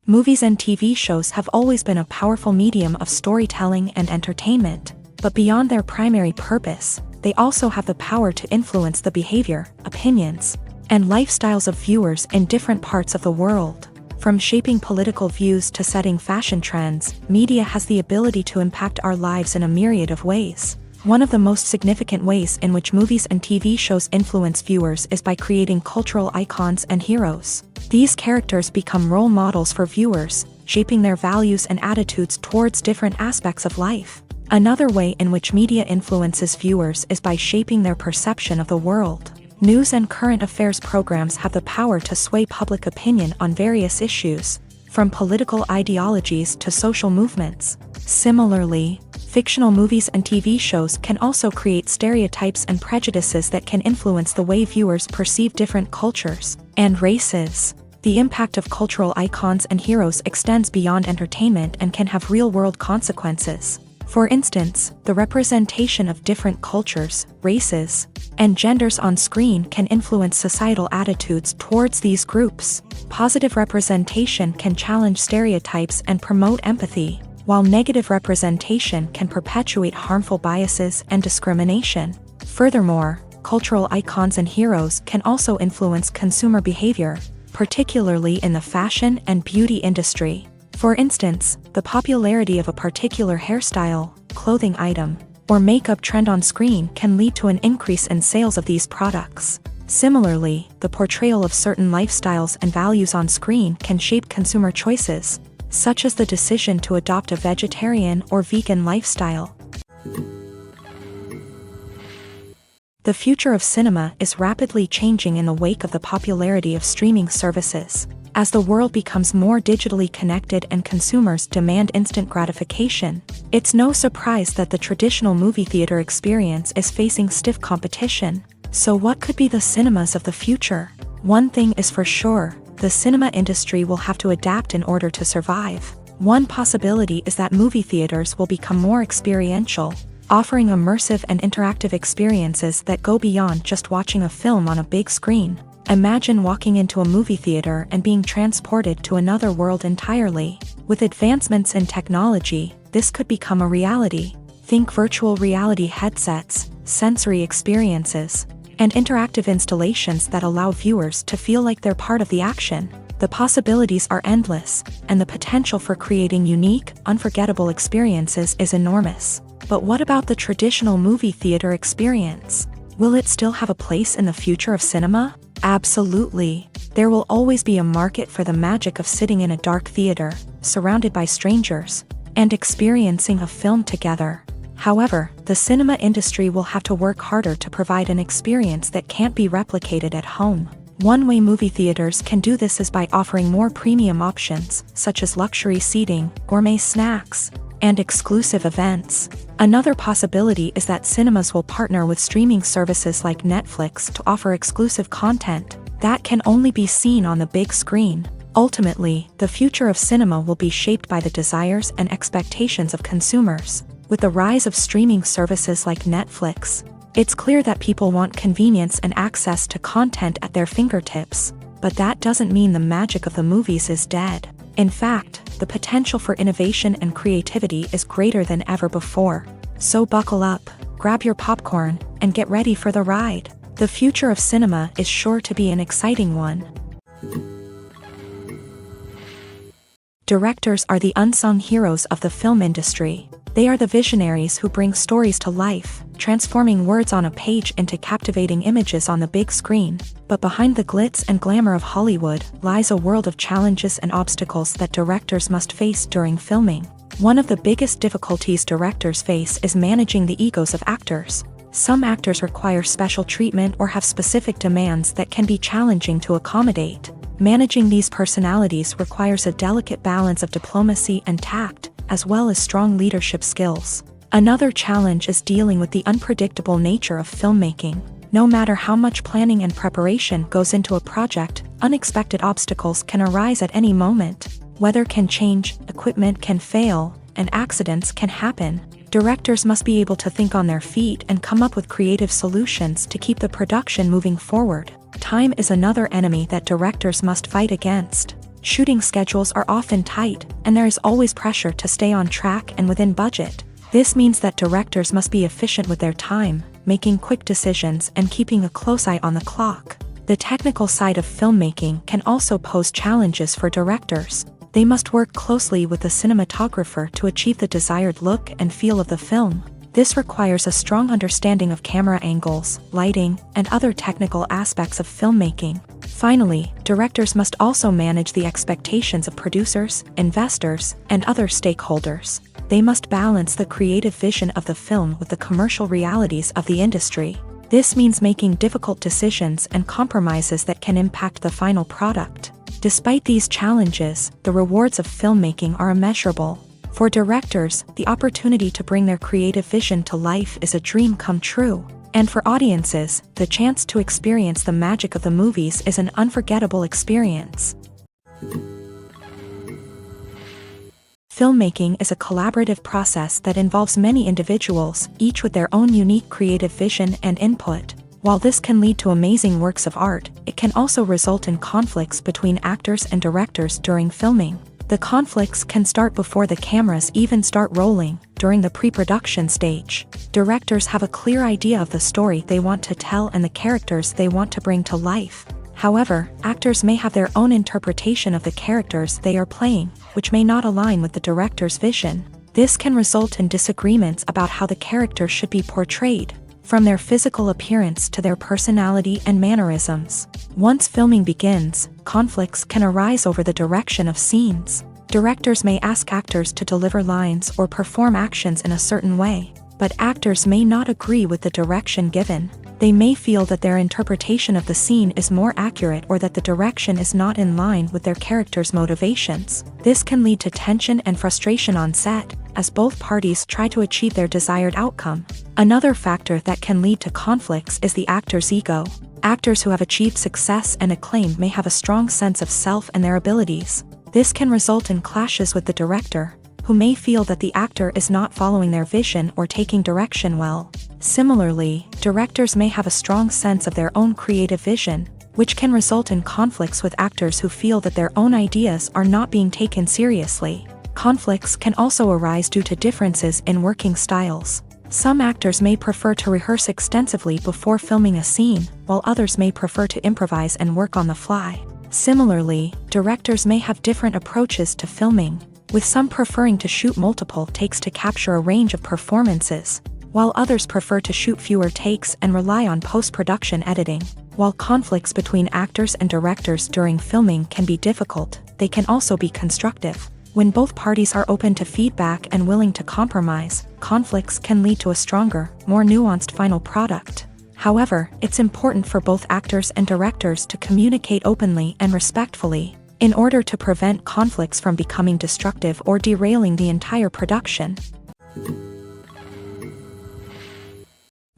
Movies and TV shows have always been a powerful medium of storytelling and entertainment, but beyond their primary purpose, they also have the power to influence the behavior, opinions, and lifestyles of viewers in different parts of the world. From shaping political views to setting fashion trends, media has the ability to impact our lives in a myriad of ways. One of the most significant ways in which movies and TV shows influence viewers is by creating cultural icons and heroes. These characters become role models for viewers, shaping their values and attitudes towards different aspects of life. Another way in which media influences viewers is by shaping their perception of the world. News and current affairs programs have the power to sway public opinion on various issues, from political ideologies to social movements. Similarly, fictional movies and TV shows can also create stereotypes and prejudices that can influence the way viewers perceive different cultures and races. The impact of cultural icons and heroes extends beyond entertainment and can have real-world consequences. For instance, the representation of different cultures, races, and genders on screen can influence societal attitudes towards these groups. Positive representation can challenge stereotypes and promote empathy, while negative representation can perpetuate harmful biases and discrimination. Furthermore, cultural icons and heroes can also influence consumer behavior, particularly in the fashion and beauty industry. For instance, the popularity of a particular hairstyle, clothing item, or makeup trend on screen can lead to an increase in sales of these products. Similarly, the portrayal of certain lifestyles and values on screen can shape consumer choices, such as the decision to adopt a vegetarian or vegan lifestyle. The future of cinema is rapidly changing in the wake of the popularity of streaming services. As the world becomes more digitally connected and consumers demand instant gratification, it's no surprise that the traditional movie theater experience is facing stiff competition. So what could be the cinemas of the future? One thing is for sure, the cinema industry will have to adapt in order to survive. One possibility is that movie theaters will become more experiential, offering immersive and interactive experiences that go beyond just watching a film on a big screen. Imagine walking into a movie theater and being transported to another world entirely. With advancements in technology, this could become a reality. Think virtual reality headsets, sensory experiences, and interactive installations that allow viewers to feel like they're part of the action. The possibilities are endless, and the potential for creating unique, unforgettable experiences is enormous. But what about the traditional movie theater experience? Will it still have a place in the future of cinema? Absolutely. There will always be a market for the magic of sitting in a dark theater, surrounded by strangers, and experiencing a film together. However, the cinema industry will have to work harder to provide an experience that can't be replicated at home. One way movie theaters can do this is by offering more premium options, such as luxury seating, gourmet snacks, and exclusive events. Another possibility is that cinemas will partner with streaming services like Netflix to offer exclusive content that can only be seen on the big screen. Ultimately, the future of cinema will be shaped by the desires and expectations of consumers. With the rise of streaming services like Netflix, it's clear that people want convenience and access to content at their fingertips. But that doesn't mean the magic of the movies is dead. In fact, the potential for innovation and creativity is greater than ever before. So buckle up, grab your popcorn, and get ready for the ride. The future of cinema is sure to be an exciting one. Directors are the unsung heroes of the film industry. They are the visionaries who bring stories to life, transforming words on a page into captivating images on the big screen. But behind the glitz and glamour of Hollywood lies a world of challenges and obstacles that directors must face during filming. One of the biggest difficulties directors face is managing the egos of actors. Some actors require special treatment or have specific demands that can be challenging to accommodate. Managing these personalities requires a delicate balance of diplomacy and tact, as well as strong leadership skills. Another challenge is dealing with the unpredictable nature of filmmaking. No matter how much planning and preparation goes into a project, unexpected obstacles can arise at any moment. Weather can change, equipment can fail, and accidents can happen. Directors must be able to think on their feet and come up with creative solutions to keep the production moving forward. Time is another enemy that directors must fight against. Shooting schedules are often tight, and there is always pressure to stay on track and within budget. This means that directors must be efficient with their time, making quick decisions and keeping a close eye on the clock. The technical side of filmmaking can also pose challenges for directors. They must work closely with the cinematographer to achieve the desired look and feel of the film. This requires a strong understanding of camera angles, lighting, and other technical aspects of filmmaking. Finally, directors must also manage the expectations of producers, investors, and other stakeholders. They must balance the creative vision of the film with the commercial realities of the industry. This means making difficult decisions and compromises that can impact the final product. Despite these challenges, the rewards of filmmaking are immeasurable. For directors, the opportunity to bring their creative vision to life is a dream come true. And for audiences, the chance to experience the magic of the movies is an unforgettable experience. Filmmaking is a collaborative process that involves many individuals, each with their own unique creative vision and input. While this can lead to amazing works of art, it can also result in conflicts between actors and directors during filming. The conflicts can start before the cameras even start rolling, during the pre-production stage. Directors have a clear idea of the story they want to tell and the characters they want to bring to life. However, actors may have their own interpretation of the characters they are playing, which may not align with the director's vision. This can result in disagreements about how the character should be portrayed, from their physical appearance to their personality and mannerisms. Once filming begins, conflicts can arise over the direction of scenes. Directors may ask actors to deliver lines or perform actions in a certain way, but actors may not agree with the direction given. They may feel that their interpretation of the scene is more accurate or that the direction is not in line with their character's motivations. This can lead to tension and frustration on set, as both parties try to achieve their desired outcome. Another factor that can lead to conflicts is the actor's ego. Actors who have achieved success and acclaim may have a strong sense of self and their abilities. This can result in clashes with the director, who may feel that the actor is not following their vision or taking direction well. Similarly, directors may have a strong sense of their own creative vision, which can result in conflicts with actors who feel that their own ideas are not being taken seriously. Conflicts can also arise due to differences in working styles. Some actors may prefer to rehearse extensively before filming a scene, while others may prefer to improvise and work on the fly. Similarly, directors may have different approaches to filming, with some preferring to shoot multiple takes to capture a range of performances, while others prefer to shoot fewer takes and rely on post-production editing. While conflicts between actors and directors during filming can be difficult, they can also be constructive. When both parties are open to feedback and willing to compromise, conflicts can lead to a stronger, more nuanced final product. However, it's important for both actors and directors to communicate openly and respectfully, in order to prevent conflicts from becoming destructive or derailing the entire production.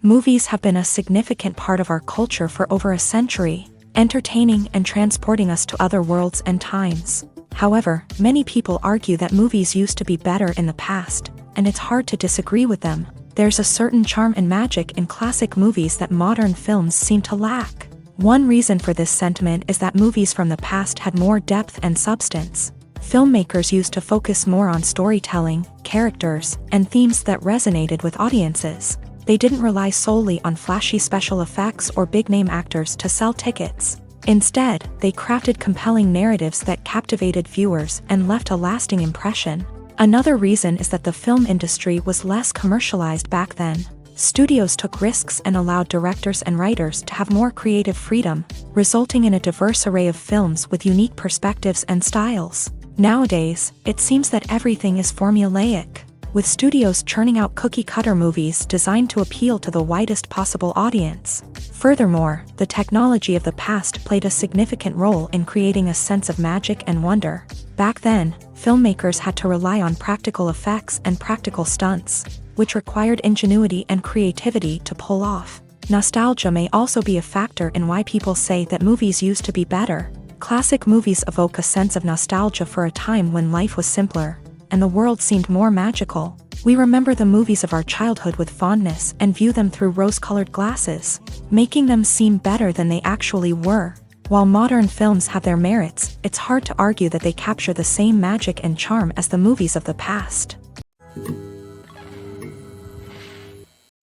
Movies have been a significant part of our culture for over a century, entertaining and transporting us to other worlds and times. However, many people argue that movies used to be better in the past, and it's hard to disagree with them. There's a certain charm and magic in classic movies that modern films seem to lack. One reason for this sentiment is that movies from the past had more depth and substance. Filmmakers used to focus more on storytelling, characters, and themes that resonated with audiences. They didn't rely solely on flashy special effects or big-name actors to sell tickets. Instead, they crafted compelling narratives that captivated viewers and left a lasting impression. Another reason is that the film industry was less commercialized back then. Studios took risks and allowed directors and writers to have more creative freedom, resulting in a diverse array of films with unique perspectives and styles. Nowadays, it seems that everything is formulaic, with studios churning out cookie-cutter movies designed to appeal to the widest possible audience. Furthermore, the technology of the past played a significant role in creating a sense of magic and wonder. Back then, filmmakers had to rely on practical effects and practical stunts, which required ingenuity and creativity to pull off. Nostalgia may also be a factor in why people say that movies used to be better. Classic movies evoke a sense of nostalgia for a time when life was simpler, and the world seemed more magical. We remember the movies of our childhood with fondness and view them through rose-colored glasses, making them seem better than they actually were. While modern films have their merits, it's hard to argue that they capture the same magic and charm as the movies of the past.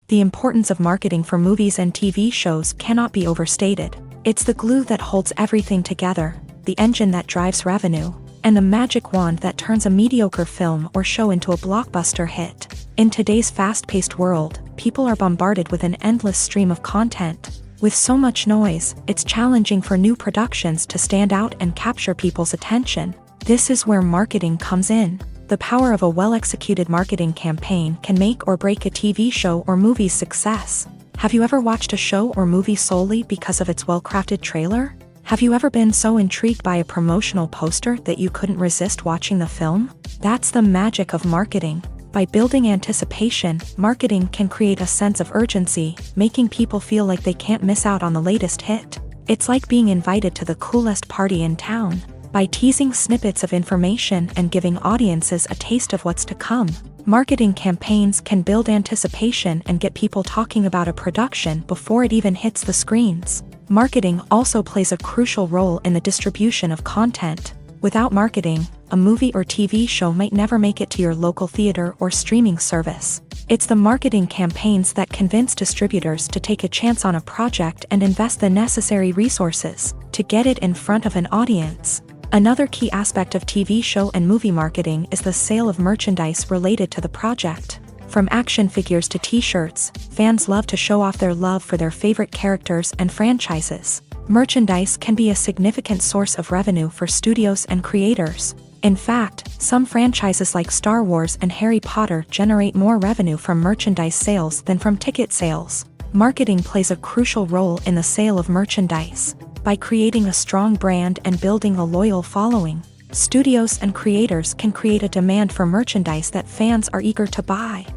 The importance of marketing for movies and TV shows cannot be overstated. It's the glue that holds everything together, the engine that drives revenue, and the magic wand that turns a mediocre film or show into a blockbuster hit. In today's fast-paced world, people are bombarded with an endless stream of content. With so much noise, it's challenging for new productions to stand out and capture people's attention. This is where marketing comes in. The power of a well-executed marketing campaign can make or break a TV show or movie's success. Have you ever watched a show or movie solely because of its well-crafted trailer? Have you ever been so intrigued by a promotional poster that you couldn't resist watching the film? That's the magic of marketing. By building anticipation, marketing can create a sense of urgency, making people feel like they can't miss out on the latest hit. It's like being invited to the coolest party in town. By teasing snippets of information and giving audiences a taste of what's to come, marketing campaigns can build anticipation and get people talking about a production before it even hits the screens. Marketing also plays a crucial role in the distribution of content. Without marketing, a movie or TV show might never make it to your local theater or streaming service. It's the marketing campaigns that convince distributors to take a chance on a project and invest the necessary resources to get it in front of an audience. Another key aspect of TV show and movie marketing is the sale of merchandise related to the project. From action figures to t-shirts, fans love to show off their love for their favorite characters and franchises. Merchandise can be a significant source of revenue for studios and creators. In fact, some franchises like Star Wars and Harry Potter generate more revenue from merchandise sales than from ticket sales. Marketing plays a crucial role in the sale of merchandise. By creating a strong brand and building a loyal following, studios and creators can create a demand for merchandise that fans are eager to buy.